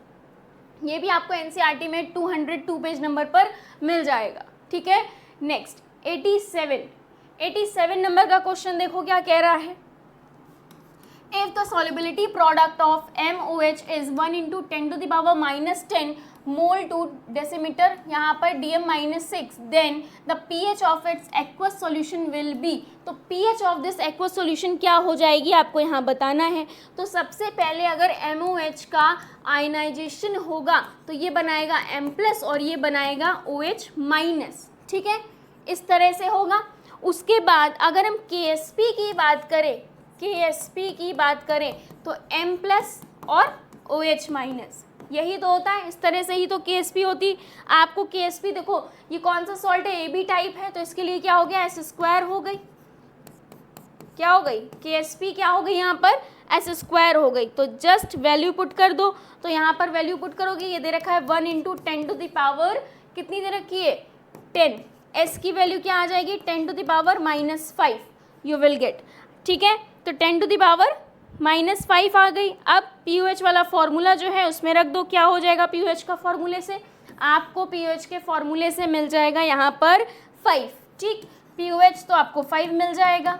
ये भी आपको एनसीईआरटी में 202 पेज नंबर पर मिल जाएगा। ठीक है, नेक्स्ट 87 नंबर का क्वेश्चन देखो क्या कह रहा है। If the solubility product of MOH is 1 into 10 to the power minus 10 mole to decimeter, यहाँ पर DM-6, then the pH of its aqueous solution will be। तो pH of this aqueous solution क्या हो जाएगी आपको यहाँ बताना है। तो सबसे पहले अगर MOH का आयनाइजेशन होगा तो ये बनाएगा M+ और ये बनाएगा OH-। ठीक है, इस तरह से होगा। उसके बाद अगर हम KSP की बात करें, KSP की बात करें तो M+ और OH-, यही तो होता है। इस तरह से ही तो KSP होती। आपको KSP देखो, ये कौन सा सॉल्ट है, AB टाइप है, तो इसके लिए क्या हो गया, S² हो गई। क्या हो गई, KSP क्या हो गई यहाँ पर, S² हो गई। तो जस्ट वैल्यू पुट कर दो। तो यहाँ पर वैल्यू पुट करोगे, ये दे रखा है 1 into 10 to the power कितनी दे रखी है, 10। S की वैल्यू क्या आ जाएगी, 10 to the power -5 you will gate. ठीक है, तो 10 to the power -5 आ गई। अब pOH वाला फॉर्मूला जो है उसमें रख दो, क्या हो जाएगा pOH का फॉर्मूले से, आपको pOH के फॉर्मूले से मिल जाएगा यहाँ पर 5। ठीक, pOH तो आपको 5 मिल जाएगा।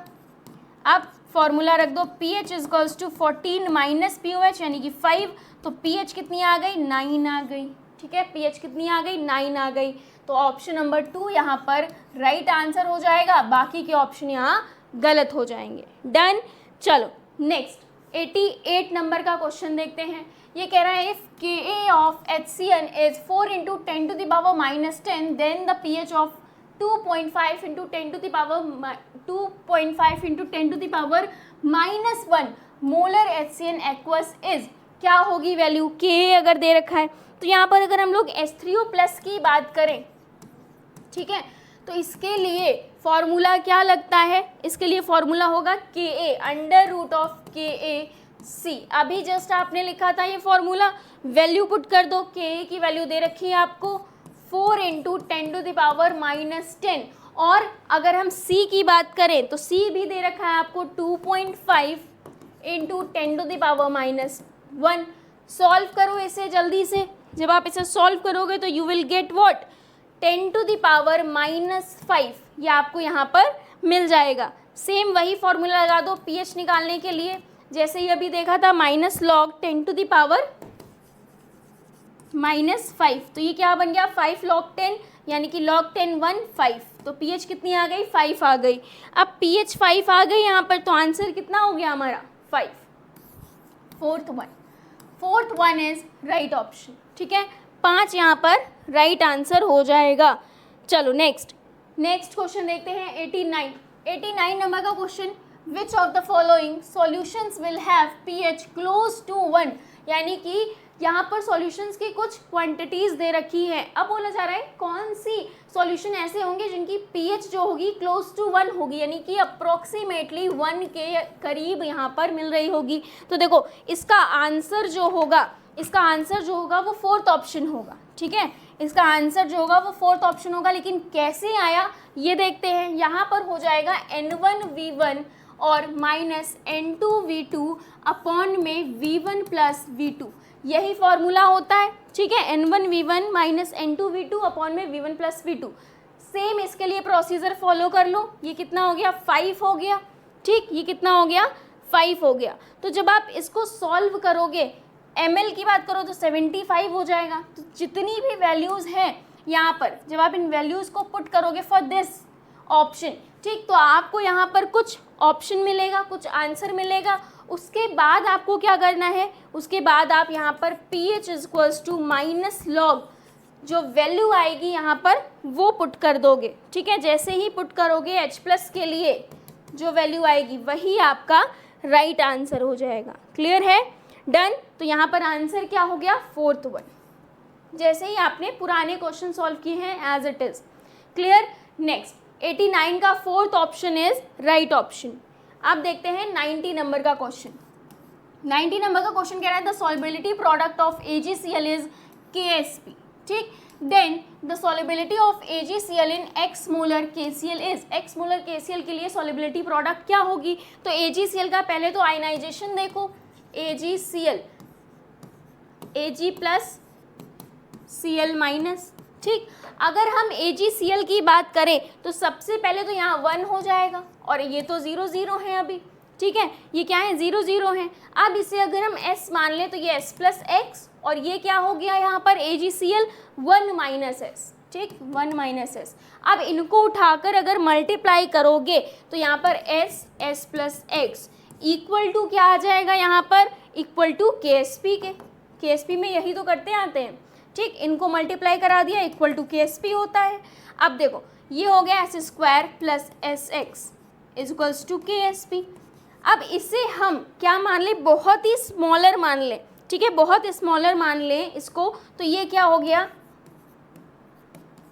अब फॉर्मूला रख दो, pH = 14 - pOH यानी कि 5, तो pH कितनी आ गई, 9 आ गई। ठीक है, pH कितनी आ गई, 9 आ गई। तो ऑप्शन नंबर 2 यहाँ पर राइट आंसर हो जाएगा, बाकी के ऑप्शन यहाँ गलत हो जाएंगे। डन। चलो नेक्स्ट 88 नंबर का क्वेश्चन देखते हैं। ये कह रहा है if Ka of HCN is 4 into 10 to the power -10 then the pH of 2.5 into 10 to the power -1 molar HCN aqueous is, क्या होगी वैल्यू, Ka अगर दे रखा है तो यहाँ पर अगर हम लोग H3O+ की बात करें, ठीक है, तो इसके लिए फॉर्मूला क्या लगता है, इसके लिए फॉर्मूला होगा Ka √KaC। अभी जस्ट आपने लिखा था ये फॉर्मूला, वैल्यू पुट कर दो। Ka की वैल्यू दे रखी है आपको 4 into 10 to the power -10, और अगर हम C की बात करें तो C भी दे रखा है आपको 2.5 into 10 to the power -1। Solve करो इसे जल्दी से। जब आप इसे सॉल्व करोगे तो you will get what, 10 to the power -5, ये आपको यहाँ पर मिल जाएगा। सेम वही फॉर्मूला लगा दो pH निकालने के लिए, जैसे ही अभी देखा था -log 10 to the power -5, तो ये क्या बन गया 5 log 10, यानी कि log 10 1 5, तो pH कितनी आ गई, 5 आ गई। अब pH 5 आ गई यहाँ पर, तो आंसर कितना हो गया हमारा 5। Fourth one is right option. ठीक है, 5 यहाँ पर राइट आंसर हो जाएगा। चलो नेक्स्ट क्वेश्चन देखते हैं 89 नंबर का question. Which of the following solutions will have pH close to 1, यानी कि यहाँ पर सॉल्यूशंस की कुछ क्वांटिटीज दे रखी है। अब बोला जा रहा है कौन सी सॉल्यूशन ऐसे होंगे जिनकी pH जो होगी क्लोज टू 1 होगी, यानी कि अप्रोक्सीमेटली 1 के करीब यहाँ पर मिल रही होगी। तो देखो इसका आंसर जो होगा वो फोर्थ ऑप्शन होगा। ठीक है, इसका आंसर जो होगा वो फोर्थ ऑप्शन होगा, लेकिन कैसे आया ये देखते हैं। यहाँ पर हो जाएगा N1V1 और -N2V2 अपॉन में V1 + V2, यही फॉर्मूला होता है। ठीक है, N1V1 -N2V2 अपॉन में V1 + V2। सेम इसके लिए प्रोसीजर फॉलो कर लो। ये कितना हो गया 5 हो गया। ठीक, ये कितना हो गया 5 हो गया। तो जब आप इसको सॉल्व करोगे, ml की बात करो तो 75 हो जाएगा। तो जितनी भी वैल्यूज़ हैं यहाँ पर, जब आप इन वैल्यूज़ को पुट करोगे फॉर दिस ऑप्शन, ठीक, तो आपको यहाँ पर कुछ ऑप्शन मिलेगा, कुछ आंसर मिलेगा। उसके बाद आपको क्या करना है, उसके बाद आप यहाँ पर pH equals to minus log जो वैल्यू आएगी यहाँ पर वो पुट कर दोगे, ठीक है। जैसे ही पुट करोगे H+ के लिए जो वैल्यू आएगी वही आपका राइट आंसर हो जाएगा। क्लियर है? डन। तो यहाँ पर आंसर क्या हो गया? 4th वन, जैसे ही आपने पुराने क्वेश्चन सॉल्व किए हैं as it is. Clear? Next 89 का 4th option is right option. अब देखते हैं 90 नंबर का क्वेश्चन। 90 नंबर का क्वेश्चन कह रहा है the solubility product of AgCl is KSP, ठीक। Then the solubility of AgCl in x molar KCl is, x molar KCl के लिए सॉल्युबिलिटी प्रोडक्ट क्या होगी? तो AgCl का पहले तो आयनाइजेशन देखो, AgCl Ag+Cl-, ठीक। अगर हम AgCl की बात करें तो सबसे पहले तो यहाँ 1 हो जाएगा और ये तो 0 0 है अभी, ठीक है। ये क्या है? 0 0 है। अब इसे अगर हम S मान लें तो ये S+X और ये क्या हो गया यहाँ पर AgCl 1 S, ठीक, 1 S। अब इनको उठाकर अगर मल्टीप्लाई करोगे तो यहाँ पर S+X इक्वल टू क्या आ जाएगा यहाँ पर? इक्वल टू KSP के। KSP में यही तो करते आते हैं, ठीक। इनको मल्टीप्लाई करा दिया, इक्वल टू KSP होता है। अब देखो ये हो गया S² + SX equals to KSP। अब इसे हम क्या मान लें? बहुत ही स्मॉलर मान लें, ठीक है, बहुत स्मॉलर मान लें इसको। तो ये क्या हो गया?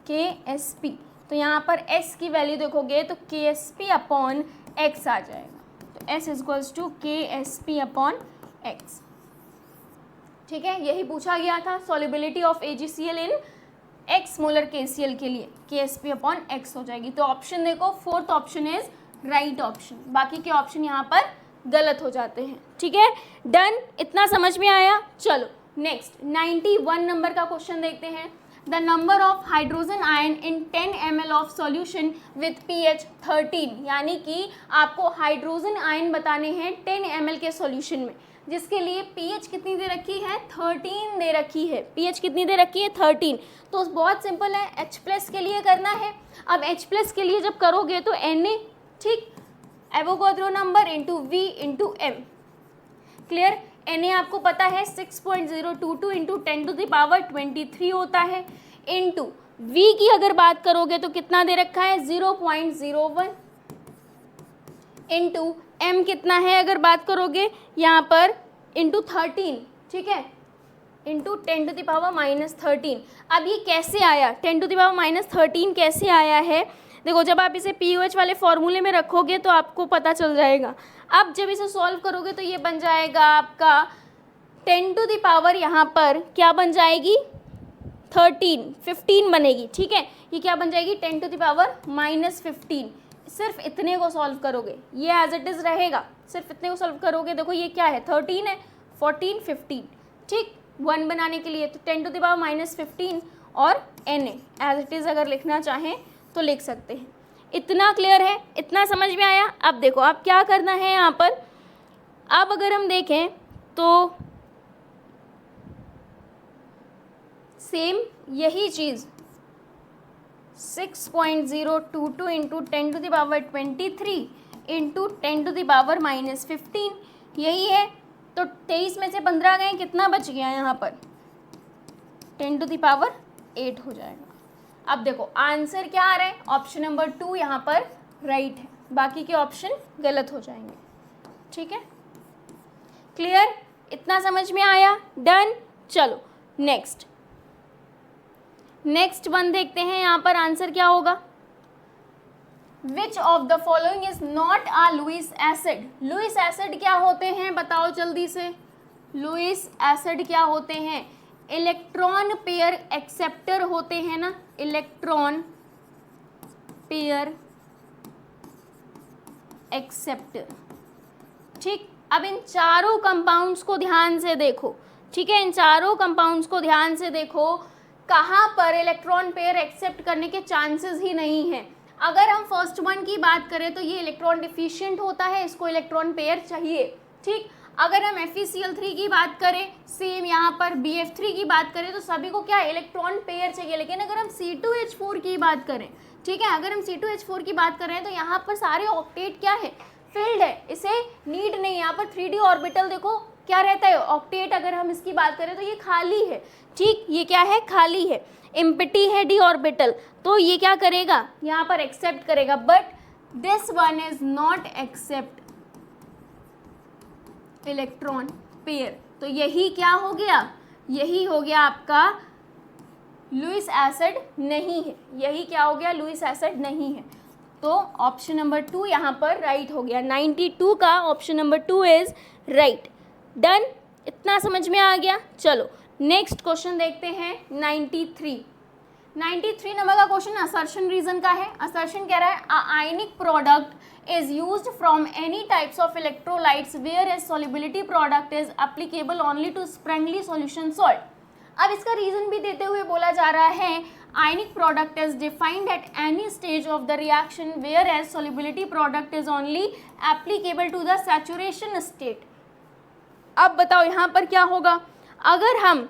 KSP। तो यहाँ पर S की वैल्यू देखोगे तो KSP/X आ जाएगा। तो S इक्वल्स टू KSP/X, ठीक है। यही पूछा गया था solubility of AgCl in x molar KCl के लिए, KSP/X हो जाएगी। तो ऑप्शन देखो 4th option is right option, बाकी के ऑप्शन यहाँ पर गलत हो जाते हैं, ठीक है। डन। इतना समझ में आया? चलो नेक्स्ट 91 नंबर का क्वेश्चन देखते हैं। The number of hydrogen ion in 10 ml of solution with pH 13, यानी कि आपको हाइड्रोजन आयन बताने हैं 10 ml के सॉल्यूशन में, जिसके लिए pH कितनी दे रखी है? 13 दे रखी है। pH कितनी दे रखी है? 13। तो बहुत सिंपल है, H+ के लिए करना है। अब H+ के लिए जब करोगे तो Na, ठीक, Avogadro number into V into M। Clear? Na आपको पता है 6.022 इंटू 10⁻23 होता है, इंटू V की अगर बात करोगे तो कितना दे रखा है? 0.01, इंटू M कितना है अगर बात करोगे यहाँ पर इंटू 13, ठीक है, इंटू 10⁻13। अब ये कैसे आया? 10⁻13 कैसे आया है? देखो जब आप इसे pOH वाले फॉर्मूले में रखोगे तो आपको पता चल जाएगा। अब जब इसे सॉल्व करोगे तो ये बन जाएगा आपका 10⁻, यहाँ पर क्या बन जाएगी? 15 बनेगी, ठीक है। ये क्या बन जाएगी? 10⁻−15। सिर्फ इतने को सॉल्व करोगे, ये एज इट इज़ रहेगा, सिर्फ इतने को सॉल्व करोगे। देखो ये क्या है? 13 है, 14, 15, ठीक। 1 बनाने के लिए तो 10⁻−15 और Na एज इट इज़ अगर लिखना चाहें तो लिख सकते हैं। इतना क्लियर है? इतना समझ में आया? अब देखो अब क्या करना है यहाँ पर। अब अगर हम देखें तो सेम यही चीज़ 6.022 इंटू 10⁻23 इंटू 10⁻−15 यही है। तो 23 में से 15 गए, कितना बच गया यहाँ पर? 10⁸ हो जाएगा। अब देखो आंसर क्या आ रहा है? ऑप्शन नंबर 2 यहाँ पर राइट है, बाकी के ऑप्शन गलत हो जाएंगे, ठीक है। क्लियर? इतना समझ में आया? डन। चलो नेक्स्ट वन देखते हैं। यहाँ पर आंसर क्या होगा? Which of the following is not a Lewis acid? Lewis acid क्या होते हैं बताओ जल्दी से। लुईस एसिड क्या होते हैं? इलेक्ट्रॉन पेयर एक्सेप्टर होते हैं ना, इलेक्ट्रॉन पेयर एक्सेप्टर, ठीक। अब इन चारों कंपाउंड्स को ध्यान से देखो, ठीक है। इन चारों कंपाउंड्स को ध्यान से देखो, कहाँ पर इलेक्ट्रॉन पेयर एक्सेप्ट करने के चांसेस ही नहीं हैं। अगर हम फर्स्ट वन की बात करें तो ये इलेक्ट्रॉन डिफिशिएंट होता है, इसको इलेक्ट्रॉन पेयर चाहिए, ठीक। अगर हम FeCl3 की बात करें, सेम यहाँ पर BF3 की बात करें तो सभी को क्या इलेक्ट्रॉन पेयर चाहिए। लेकिन अगर हम C2H4 की बात करें, ठीक है, अगर हम C2H4 की बात करें तो यहाँ पर सारे ऑक्टेट क्या है, फिल्ड है, इसे नीड नहीं। यहाँ पर 3D ऑर्बिटल देखो क्या रहता है, ऑक्टेट। अगर हम इसकी बात करें तो ये खाली है, ठीक, ये क्या है, खाली है, एम्प्टी है d ऑर्बिटल, तो ये क्या करेगा, यहाँ पर एक्सेप्ट करेगा। But this one is not accept electron pair, तो यही क्या हो गया, यही हो गया आपका लुईस एसिड नहीं है, यही क्या हो गया, लुईस एसिड नहीं है। तो ऑप्शन नंबर 2 यहाँ पर राइट हो गया। 92 का option number 2 is right. Done, इतना समझ में आ गया। चलो नेक्स्ट क्वेश्चन देखते हैं। 93 नंबर का क्वेश्चन असर्शन रीजन का है। असर्शन कह रहा है ionic product is used from any types of electrolytes whereas solubility product is applicable only to Sprengli solution salt। अब इसका रीजन भी देते हुए बोला जा रहा है ionic product is defined at any stage of the reaction whereas solubility product is only applicable to the saturation state। अब बताओ यहाँ पर क्या होगा, अगर हम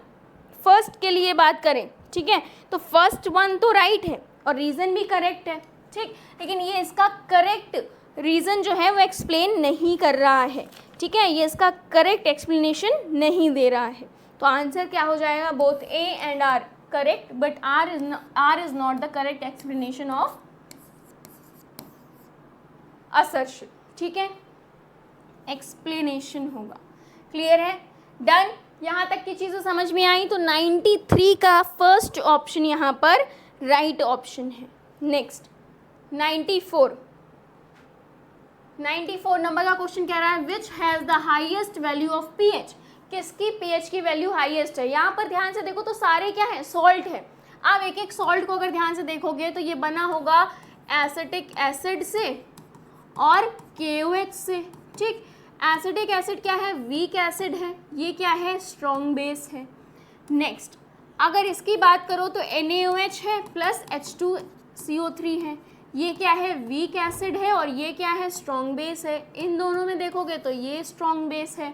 फर्स्ट के लिए बात करें, ठीक है, तो फर्स्ट वन तो राइट है और रीजन भी करेक्ट है, ठीक, लेकिन ये इसका करेक्ट रीज़न जो है वो एक्सप्लेन नहीं कर रहा है, ठीक है, ये इसका करेक्ट एक्सप्लेनेशन नहीं दे रहा है। तो आंसर क्या हो जाएगा, both A and R correct, but R is not the correct explanation of assertion, ठीक है, एक्सप्लेनेशन होगा। क्लियर है, डन, यहाँ तक की चीज़ें समझ में आई। तो 93 का फर्स्ट ऑप्शन यहाँ पर राइट ऑप्शन है। नेक्स्ट 94 नंबर का क्वेश्चन कह रहा है which has the highest value of pH, किसकी पीएच की वैल्यू हाईएस्ट है। यहाँ पर ध्यान से देखो तो सारे क्या है, सॉल्ट है। अब एक एक सॉल्ट को अगर ध्यान से देखोगे तो ये बना होगा एसिटिक एसिड से और KOH से, ठीक। एसिटिक एसिड क्या है, वीक एसिड है, ये क्या है, स्ट्रॉन्ग बेस है। नेक्स्ट अगर इसकी बात करो तो NaOH है प्लस H2CO3 है, ये क्या है, वीक एसिड है और ये क्या है, स्ट्रॉन्ग बेस है। इन दोनों में देखोगे तो ये स्ट्रॉन्ग बेस है।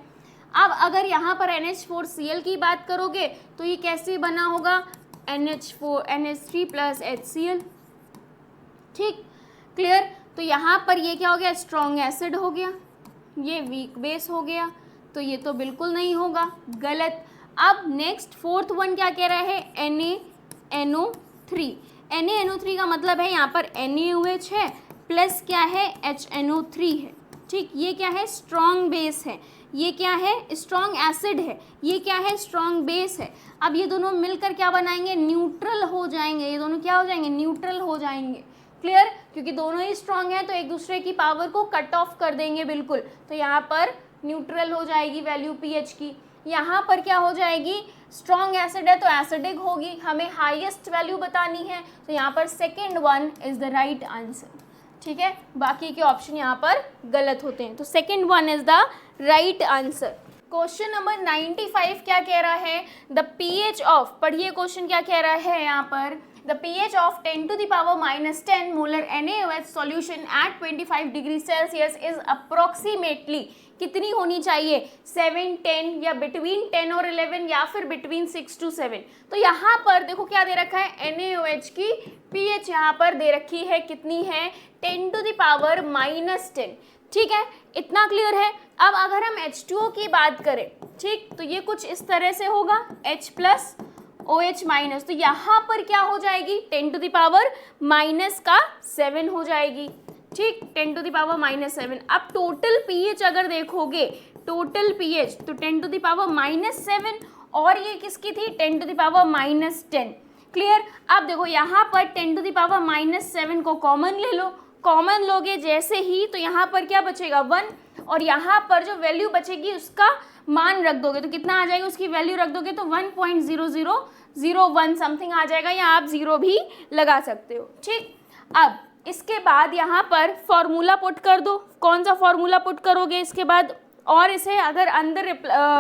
अब अगर यहाँ पर NH4Cl की बात करोगे तो ये कैसे बना होगा, NH3 प्लस HCl, ठीक, क्लियर। तो यहाँ पर ये क्या हो गया, स्ट्रॉन्ग एसिड हो गया, ये वीक बेस हो गया, तो ये तो बिल्कुल नहीं होगा, गलत। अब नेक्स्ट फोर्थ वन क्या कह रहा है, NaNO3। NaNO3 का मतलब है यहाँ पर NaOH है प्लस क्या है, HNO3 है, ठीक, ये क्या है, स्ट्रॉन्ग बेस है, ये क्या है, स्ट्रॉन्ग एसिड है, ये क्या है, स्ट्रॉन्ग बेस है। अब ये दोनों मिलकर क्या बनाएंगे, न्यूट्रल हो जाएंगे, ये दोनों क्या हो जाएंगे, न्यूट्रल हो जाएंगे। क्लियर, क्योंकि दोनों ही स्ट्रॉन्ग हैं तो एक दूसरे की पावर को कट ऑफ कर देंगे बिल्कुल, तो यहाँ पर न्यूट्रल हो जाएगी वैल्यू पीएच की। यहाँ पर क्या हो जाएगी, स्ट्रॉन्ग एसिड है तो एसिडिक होगी, हमें हाईएस्ट वैल्यू बतानी है, तो यहाँ पर second one is the right answer, ठीक है। बाकी के ऑप्शन यहाँ पर गलत होते हैं, तो second one is the right answer. Question number 95 क्या कह रहा है, द पीएच ऑफ, पढ़िए क्वेश्चन क्या कह रहा है यहाँ पर, the pH of 10 to the power minus 10 molar NaOH solution at 25 degree Celsius is approximately कितनी होनी चाहिए, 7, 10 या बिटवीन 10 और 11 या फिर बिटवीन 6 to 7। तो यहाँ पर देखो क्या दे रखा है, NaOH की pH यहाँ पर दे रखी है, कितनी है, 10 to the power minus 10, ठीक है, इतना क्लियर है। अब अगर हम H2O की बात करें, ठीक, तो ये कुछ इस तरह से होगा, H प्लस OH माइनस, तो यहाँ पर क्या हो जाएगी, 10 to the power माइनस का 7 हो जाएगी, ठीक, 10 to the power माइनस 7। अब टोटल पीएच अगर देखोगे, टोटल पीएच तो 10 to the power माइनस 7 और ये किसकी थी, 10 to the power minus 10। Clear, अब देखो यहाँ पर 10 to the power माइनस 7 को कॉमन ले लो, कॉमन लोगे जैसे ही तो यहाँ पर क्या बचेगा, 1, और यहाँ पर जो वैल्यू बचेगी उसका मान रख दोगे तो कितना आ जाएगा, उसकी वैल्यू रख दोगे तो 1.0001 समथिंग आ जाएगा, या आप 0 भी लगा सकते हो, ठीक। अब इसके बाद यहाँ पर फॉर्मूला पुट कर दो, कौन सा फॉर्मूला पुट करोगे इसके बाद, और इसे अगर अंदर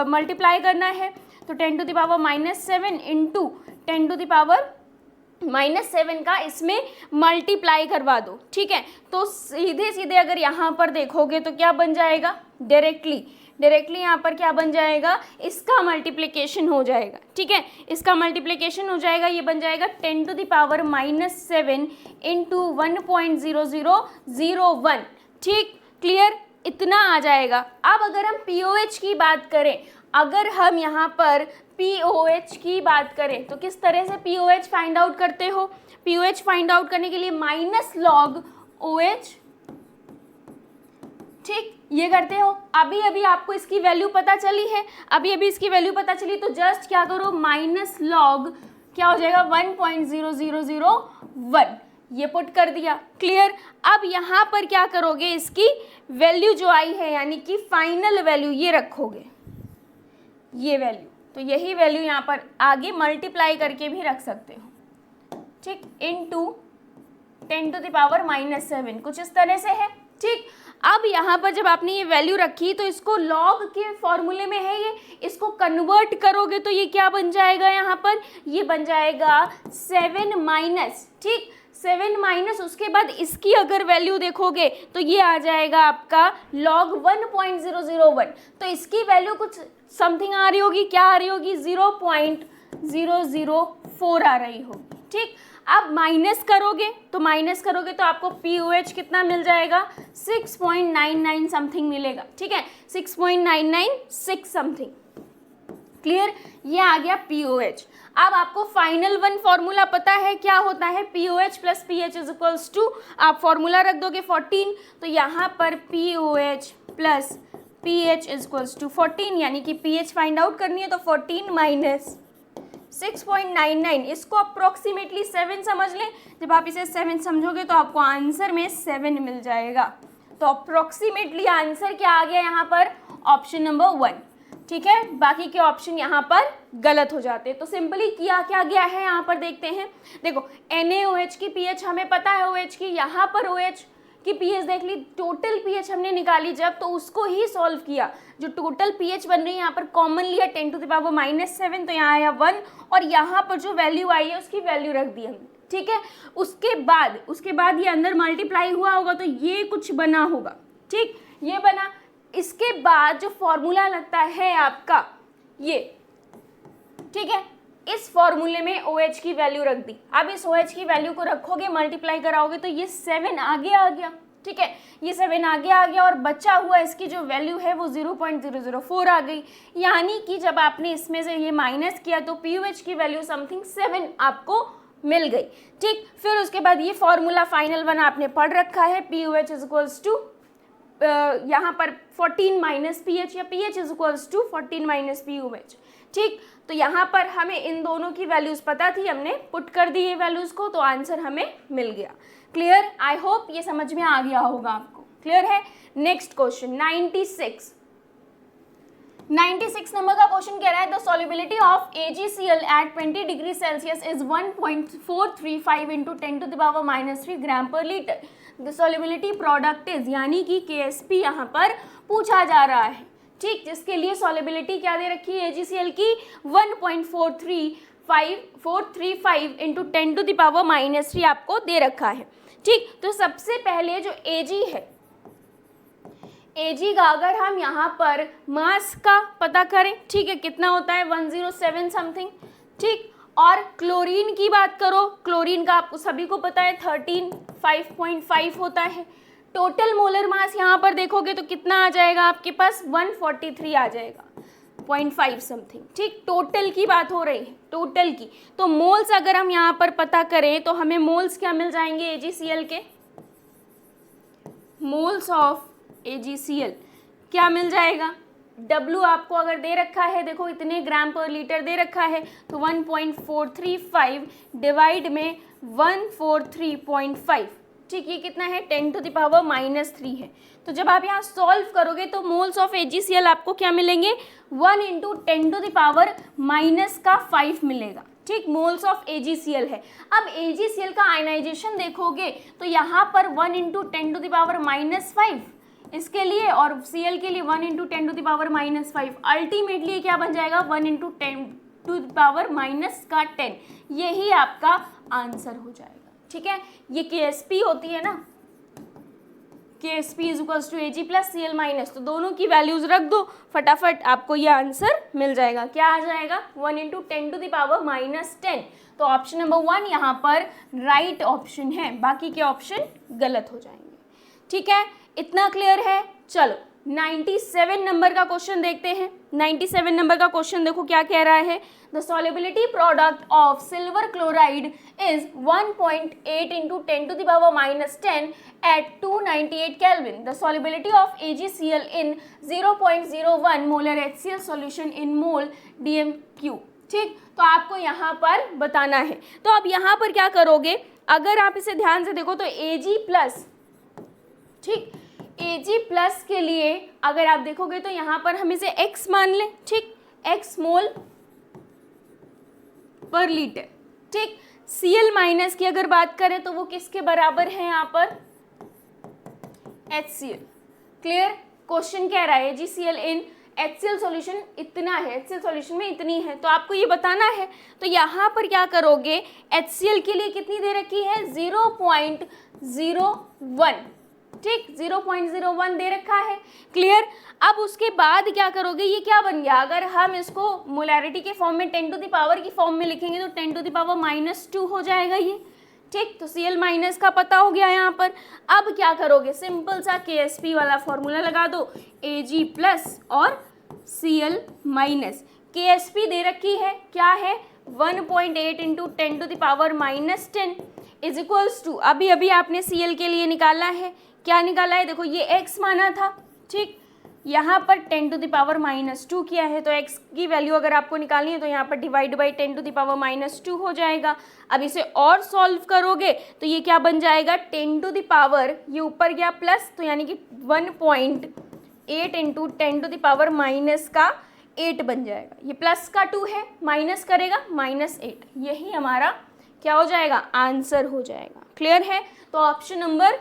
मल्टीप्लाई करना है तो 10 to the power minus 7 into 10 to the power -7 का इसमें मल्टीप्लाई करवा दो, ठीक है। तो सीधे सीधे अगर यहाँ पर देखोगे तो क्या बन जाएगा, डायरेक्टली यहाँ पर क्या बन जाएगा, इसका मल्टीप्लिकेशन हो जाएगा, ठीक है, इसका मल्टीप्लिकेशन हो जाएगा, ये बन जाएगा 10 to the power -7 इंटू 1.0001, ठीक, क्लियर, इतना आ जाएगा। अब अगर हम POH की बात करें, अगर हम यहाँ पर POH की बात करें तो किस तरह से POH फाइंड आउट करते हो, POH फाइंड आउट करने के लिए -log OH, ठीक, ये करते हो। अभी अभी आपको इसकी वैल्यू पता चली है, इसकी वैल्यू पता चली तो जस्ट क्या करो, -log क्या हो जाएगा 1.0001, ये पुट कर दिया, क्लियर। अब यहाँ पर क्या करोगे, इसकी वैल्यू जो आई है यानी कि फाइनल वैल्यू ये रखोगे, ये वैल्यू, तो यही वैल्यू यहाँ पर आगे मल्टीप्लाई करके भी रख सकते हो, ठीक, इनटू 10 to the power -7, कुछ इस तरह से है, ठीक। अब यहाँ पर जब आपने ये वैल्यू रखी तो इसको लॉग के फॉर्मूले में है ये, इसको कन्वर्ट करोगे तो ये क्या बन जाएगा, यहाँ पर ये बन जाएगा 7 माइनस, ठीक, 7 माइनस, उसके बाद इसकी अगर वैल्यू देखोगे तो ये आ जाएगा आपका log 1.001, तो इसकी वैल्यू कुछ समथिंग आ रही होगी, क्या आ रही होगी, 0.004 आ रही होगी, ठीक। अब माइनस करोगे तो आपको POH कितना मिल जाएगा, 6.99 समथिंग मिलेगा, ठीक है, 6.996 समथिंग, क्लियर, ये आ गया POH। अब आपको फाइनल वन फॉर्मूला पता है क्या होता है, POH plus PH is equals to, आप फॉर्मूला रख दोगे 14, तो यहाँ पर POH plus PH is equals to 14, यानी कि PH फाइंड आउट करनी है तो 14 माइनस 6.99, इसको अप्रोक्सीमेटली 7 समझ लें, जब आप इसे 7 समझोगे तो आपको आंसर में 7 मिल जाएगा, तो अप्रोक्सीमेटली आंसर क्या आ गया यहाँ पर, ऑप्शन नंबर 1, ठीक है, बाकी के ऑप्शन यहाँ पर गलत हो जाते हैं। तो सिंपली किया क्या गया है यहाँ पर देखते हैं, देखो NaOH की pH हमें पता है OH की, यहाँ पर OH की pH देख ली, टोटल pH हमने निकाली जब, तो उसको ही सॉल्व किया, जो टोटल pH बन रही है यहाँ पर कॉमन लिया 10 to the power -7, तो यहाँ आया 1, और यहाँ पर जो वैल्यू आई है उसकी वैल्यू रख दी हमने, ठीक है। उसके बाद ये अंदर मल्टीप्लाई हुआ होगा तो ये कुछ बना होगा, ठीक, ये बना, इसके बाद जो फॉर्मूला लगता है आपका ये, ठीक है, इस फॉर्मूले में OH की वैल्यू रख दी। अब इस OH की वैल्यू को रखोगे, मल्टीप्लाई कराओगे तो ये 7 आगे आ गया, ठीक है, ये 7 आगे आ गया, और बचा हुआ इसकी जो वैल्यू है वो 0.004 आ गई, यानी कि जब आपने इसमें से ये माइनस किया तो POH की वैल्यू समथिंग 7 आपको मिल गई, ठीक। फिर उसके बाद ये फॉर्मूला फाइनल वन आपने पढ़ रखा है, POH इज इक्वल्स टू यहाँ पर 14 माइनस PH, या PH is equals to 14 minus POH, ठीक। तो यहाँ पर हमें इन दोनों की वैल्यूज़ पता थी, हमने पुट कर दी ये वैल्यूज़ को, तो आंसर हमें मिल गया, क्लियर। आई होप ये समझ में आ गया होगा आपको, क्लियर है। नेक्स्ट क्वेश्चन 96 नंबर का क्वेश्चन कह रहा है, the solubility of AgCl at 20 degree Celsius is 1.435 into 10 to the power -3 gram per litre, the solubility product is, यानी कि KSP यहाँ पर पूछा जा रहा है, ठीक, जिसके लिए सॉल्युबिलिटी क्या दे रखी है AgCl की 1.435 इंटू 10 to the power -3 आपको दे रखा है, ठीक। तो सबसे पहले जो Ag है, Ag का अगर हम यहाँ पर मास का पता करें, ठीक है, कितना होता है 107 समथिंग, ठीक। और क्लोरीन की बात करो, क्लोरीन का आपको सभी को पता है 13.5 होता है। टोटल मोलर मास यहाँ पर देखोगे तो कितना आ जाएगा आपके पास, 143 आ जाएगा, 0.5 समथिंग, ठीक। टोटल की बात हो रही है, टोटल की, तो मोल्स अगर हम यहाँ पर पता करें तो हमें मोल्स क्या मिल जाएंगे AgCl के, मोल्स ऑफ AgCl क्या मिल जाएगा, W आपको अगर दे रखा है, देखो इतने ग्राम पर लीटर दे रखा है, तो 1.435 डिवाइड में 143.5, ठीक, ये कितना है 10 to the power -3 है। तो जब आप यहाँ सॉल्व करोगे तो मोल्स ऑफ AgCl आपको क्या मिलेंगे, 1 इंटू 10 to the power -5 मिलेगा, ठीक, मोल्स ऑफ AgCl है। अब AgCl का आयनाइजेशन देखोगे तो यहाँ पर 1 इंटू 10 to the power -5 इसके लिए, और Cl के लिए 1 into 10 to the power -5, ultimately क्या बन जाएगा 1 इंटू 10 to the power -10, यही आपका आंसर हो जाएगा। ठीक है, ये KSP होती है ना, KSP is equals to Ag plus Cl minus, तो दोनों की वैल्यूज रख दो, फटाफट आपको ये आंसर मिल जाएगा। क्या आ जाएगा? 1 into 10 to the power minus 10। तो ऑप्शन नंबर 1 यहाँ पर राइट ऑप्शन है, बाकी के ऑप्शन गलत हो जाएंगे। ठीक है, इतना क्लियर है। चलो 97 नंबर का क्वेश्चन देखते हैं। 97 नंबर का क्वेश्चन देखो क्या कह रहा है। The solubility product of silver chloride is 1.8 into 10 to the power minus 10 at 298 Kelvin. The solubility of AgCl in 0.01 molar HCl solution in mole DMQ. ठीक, तो आपको यहाँ पर बताना है। तो अब यहाँ पर क्या करोगे, अगर आप इसे ध्यान से देखो तो Ag प्लस, ठीक, Ag प्लस के लिए अगर आप देखोगे तो यहाँ पर हम इसे x मान लें, ठीक, x मोल पर लीटर। ठीक, Cl माइनस की अगर बात करें तो वो किसके बराबर है यहाँ पर? HCl। क्लियर, क्वेश्चन कह रहा है AgCl इन HCl सॉल्यूशन इतना है, HCl सॉल्यूशन में इतनी है, तो आपको ये बताना है। तो यहाँ पर क्या करोगे, HCl के लिए कितनी दे रखी है? 0.01, ठीक, 0.01 दे रखा है। क्लियर, अब उसके बाद क्या करोगे, ये क्या बन गया, अगर हम इसको मोलैरिटी के फॉर्म में 10 टू द पावर की फॉर्म में लिखेंगे तो 10 टू द पावर माइनस 2 हो जाएगा ये। ठीक, तो Cl माइनस का पता हो गया यहाँ पर। अब क्या करोगे, सिंपल सा KSP वाला फॉर्मूला लगा दो, Ag प्लस और Cl माइनस। KSP दे रखी है, क्या है? 1.8 into 10 to the power minus 10 is equals to, अभी अभी आपने Cl के लिए निकाला है, क्या निकाला है? देखो ये x माना था, ठीक, यहाँ पर 10 टू द पावर माइनस 2 किया है, तो x की वैल्यू अगर आपको निकालनी है तो यहाँ पर divide by 10 to the power minus 2 हो जाएगा। अब इसे और सॉल्व करोगे तो ये क्या बन जाएगा, 10 टू द पावर, ये ऊपर गया प्लस, तो यानी कि 1.8 into 10 to the power minus का 8 बन जाएगा। ये प्लस का 2 है, माइनस करेगा -8, यही हमारा क्या हो जाएगा, आंसर हो जाएगा। क्लियर है, तो option number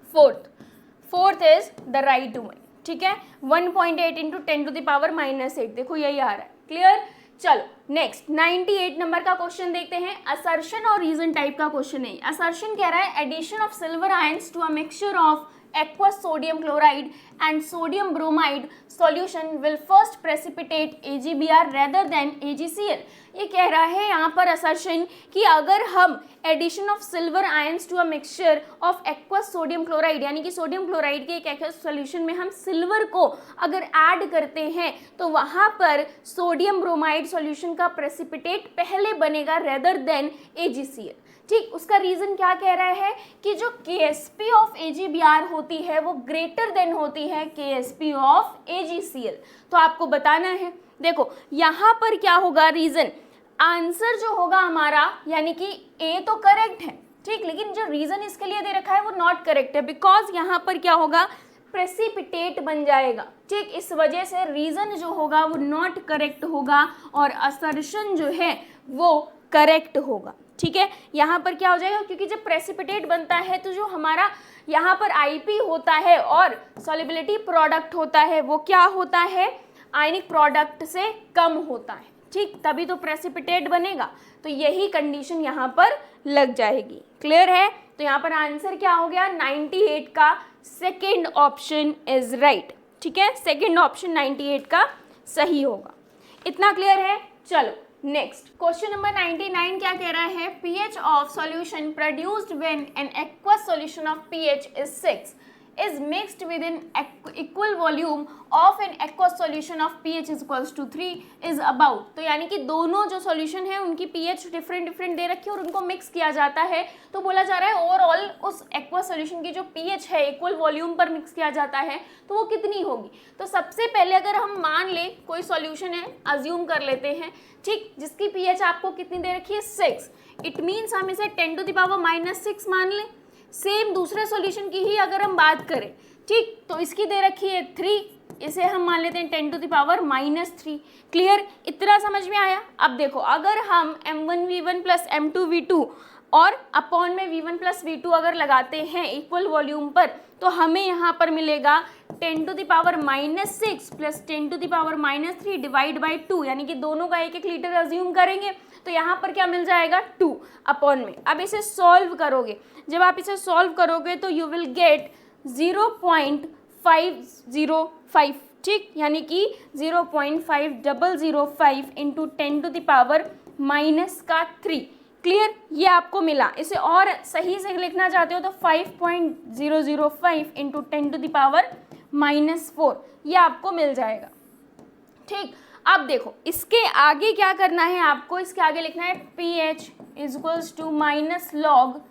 fourth is the right one. ठीक है, 1.8 इंटू 10 टू द पावर -8, देखो यही आ रहा है। क्लियर, चलो नेक्स्ट 98 नंबर का क्वेश्चन देखते हैं। असर्शन और रीजन टाइप का क्वेश्चन है। असर्शन कह रहा है addition of silver ions to a mixture of aqueous sodium chloride and sodium bromide solution will first precipitate AgBr rather than AgCl। ये कह रहा है यहाँ पर असर्शन कि अगर हम addition of silver ions to a mixture of aqueous sodium chloride, यानी कि सोडियम क्लोराइड के एक एक्वस सॉल्यूशन में हम सिल्वर को अगर ऐड करते हैं तो वहाँ पर सोडियम ब्रोमाइड सॉल्यूशन का प्रेसिपिटेट पहले बनेगा रेदर देन AgCl। ठीक, उसका रीजन क्या कह रहा है कि जो KSP ऑफ AgBr होती है वो ग्रेटर देन होती है KSP ऑफ AgCl। तो आपको बताना है, देखो यहाँ पर क्या होगा, रीजन आंसर जो होगा हमारा, यानी कि A तो करेक्ट है, ठीक, लेकिन जो रीजन इसके लिए दे रखा है वो नॉट करेक्ट है, बिकॉज यहाँ पर क्या होगा, प्रेसिपिटेट बन जाएगा। ठीक, इस वजह से रीजन जो होगा वो नॉट करेक्ट होगा और असर्शन जो है वो करेक्ट होगा। ठीक है, यहाँ पर क्या हो जाएगा, क्योंकि जब प्रेसिपिटेट बनता है तो जो हमारा यहाँ पर IP होता है और सॉल्युबिलिटी प्रोडक्ट होता है वो क्या होता है, आयनिक प्रोडक्ट से कम होता है। ठीक, तभी तो प्रेसिपिटेट बनेगा, तो यही कंडीशन यहाँ पर लग जाएगी। क्लियर है, तो यहाँ पर आंसर क्या हो गया, 98 का सेकेंड ऑप्शन इज राइट। ठीक है, सेकेंड ऑप्शन 98 का सही होगा। इतना क्लियर है। चलो नेक्स्ट क्वेश्चन नंबर 99 क्या कह रहा है, pH of solution produced when an aqueous solution of pH is 6 is mixed with an equal volume of an aqueous solution of pH is equals to 3 is about। तो यानी कि दोनों जो solution है उनकी pH डिफरेंट दे रखी है और उनको मिक्स किया जाता है, तो बोला जा रहा है ओवरऑल उस एक्वस सॉल्यूशन की जो pH है इक्वल वॉल्यूम पर मिक्स किया जाता है तो वो कितनी होगी। तो सबसे पहले अगर हम मान ले कोई सॉल्यूशन है, अज्यूम कर लेते हैं, ठीक, जिसकी pH आपको कितनी दे रखी है 6, इट मीन्स हम इसे 10 टू द पावर -6 मान लें। सेम दूसरे सॉल्यूशन की ही अगर हम बात करें, ठीक, तो इसकी दे रखी है 3, इसे हम मान लेते हैं 10 टू द पावर -3। क्लियर, इतना समझ में आया। अब देखो अगर हम m1v1 प्लस m2v2 और अपॉन में v1 प्लस v2 अगर लगाते हैं इक्वल वॉल्यूम पर, तो हमें यहाँ पर मिलेगा 10 to the power -6 plus 10 to the power -3 divide by 2, यानी कि दोनों का 1-1 लीटर अज्यूम करेंगे तो यहाँ पर क्या मिल जाएगा 2 अपॉन में। अब इसे सॉल्व करोगे, जब आप इसे सॉल्व करोगे तो यू विल गेट 0.505, ठीक, यानी कि 0.5005 इंटू 10⁻³ क्लियर, ये आपको मिला। इसे और सही से लिखना चाहते हो तो 5.005 इंटू 10⁻⁻⁴ ये आपको मिल जाएगा, ठीक। अब देखो इसके आगे क्या करना है आपको, इसके आगे लिखना है pH equals to minus log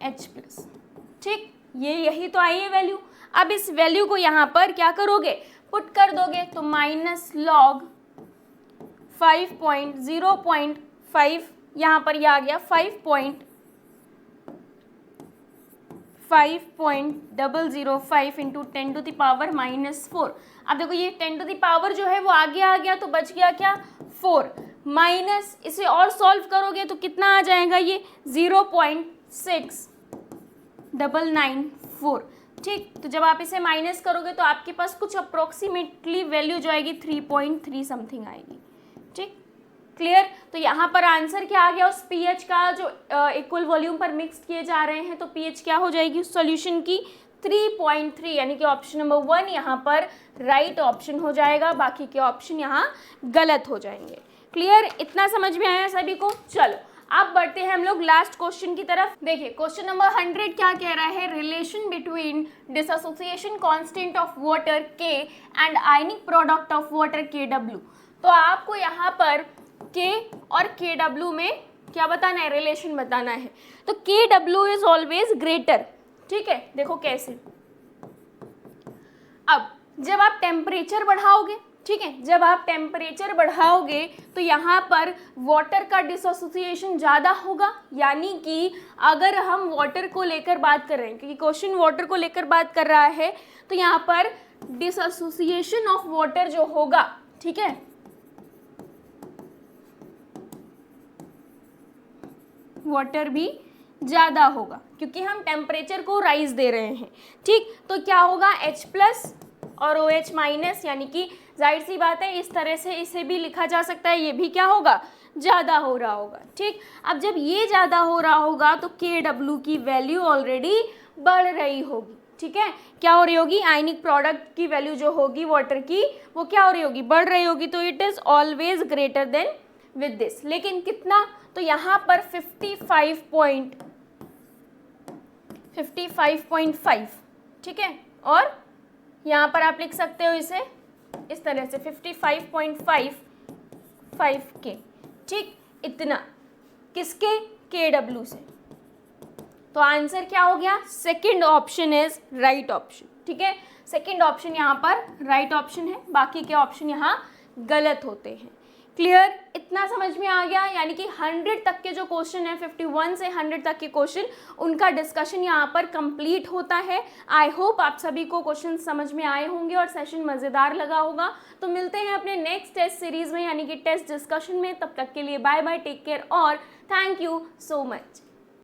H+, ठीक, ये यही तो आई है वैल्यू। अब इस वैल्यू को यहाँ पर क्या करोगे, पुट कर दोगे, तो माइनस लॉग 5.0.5 यहाँ पर यह आ गया 5.005 इंटू 10⁻⁻⁴। अब देखो ये 10⁻⁻ जो है वो आगे आ गया तो बच गया क्या 4, माइनस इसे और सॉल्व करोगे तो कितना आ जाएगा ये 0.6994, ठीक। तो जब आप इसे माइनस करोगे तो आपके पास कुछ अप्रोक्सीमेटली वैल्यू जो आएगी 3.3 समथिंग आएगी, ठीक, क्लियर। तो यहाँ पर आंसर क्या आ गया, उस पीएच का जो इक्वल वॉल्यूम पर मिक्स किए जा रहे हैं तो पीएच क्या हो जाएगी उस सॉल्यूशन की 3.3, यानी कि ऑप्शन नंबर 1 यहाँ पर राइट ऑप्शन हो जाएगा, बाकी के ऑप्शन यहाँ गलत हो जाएंगे। क्लियर, इतना समझ में आया सभी को। चलो अब बढ़ते हैं हम लोग लास्ट क्वेश्चन की तरफ। देखिए क्वेश्चन नंबर 100 क्या कह रहा है, relation between dissociation constant of water K and ionic product of water KW। तो आपको यहाँ पर K और KW में क्या बताना है, रिलेशन बताना है। तो KW इज ऑलवेज ग्रेटर, ठीक है। देखो कैसे, अब जब आप टेम्परेचर बढ़ाओगे, ठीक है, जब आप टेम्परेचर बढ़ाओगे तो यहाँ पर वाटर का डिसोसिएशन ज़्यादा होगा, यानी कि अगर हम वाटर को लेकर बात कर रहे हैं, क्योंकि क्वेश्चन वाटर को लेकर बात कर रहा है, तो यहाँ पर डिसोसिएशन ऑफ वाटर जो होगा, ठीक है, वाटर भी ज़्यादा होगा क्योंकि हम टेम्परेचर को राइज दे रहे हैं, ठीक। तो क्या होगा H+ और OH-, यानी कि जाहिर सी बात है इस तरह से इसे भी लिखा जा सकता है, ये भी क्या होगा ज़्यादा हो रहा होगा, ठीक। अब जब ये ज़्यादा हो रहा होगा तो KW की वैल्यू ऑलरेडी बढ़ रही होगी, ठीक है। क्या हो रही होगी, आयनिक प्रोडक्ट की वैल्यू जो होगी वाटर की वो क्या हो रही होगी, बढ़ रही होगी। तो it is always greater than with this, लेकिन कितना, तो यहाँ पर 55.5, ठीक है, और यहाँ पर आप लिख सकते हो इसे इस तरह से 55.55K, ठीक, इतना किसके, KW से। तो आंसर क्या हो गया, second option is right option, ठीक है। सेकंड ऑप्शन यहाँ पर राइट ऑप्शन है, बाकी के ऑप्शन यहाँ गलत होते हैं। क्लियर, इतना समझ में आ गया, यानी कि 100 तक के जो क्वेश्चन है, 51 से 100 तक के क्वेश्चन, उनका डिस्कशन यहाँ पर कंप्लीट होता है। आई होप आप सभी को क्वेश्चन समझ में आए होंगे और सेशन मज़ेदार लगा होगा। तो मिलते हैं अपने नेक्स्ट टेस्ट सीरीज में, यानी कि टेस्ट डिस्कशन में। तब तक के लिए बाय बाय, टेक केयर और थैंक यू सो मच।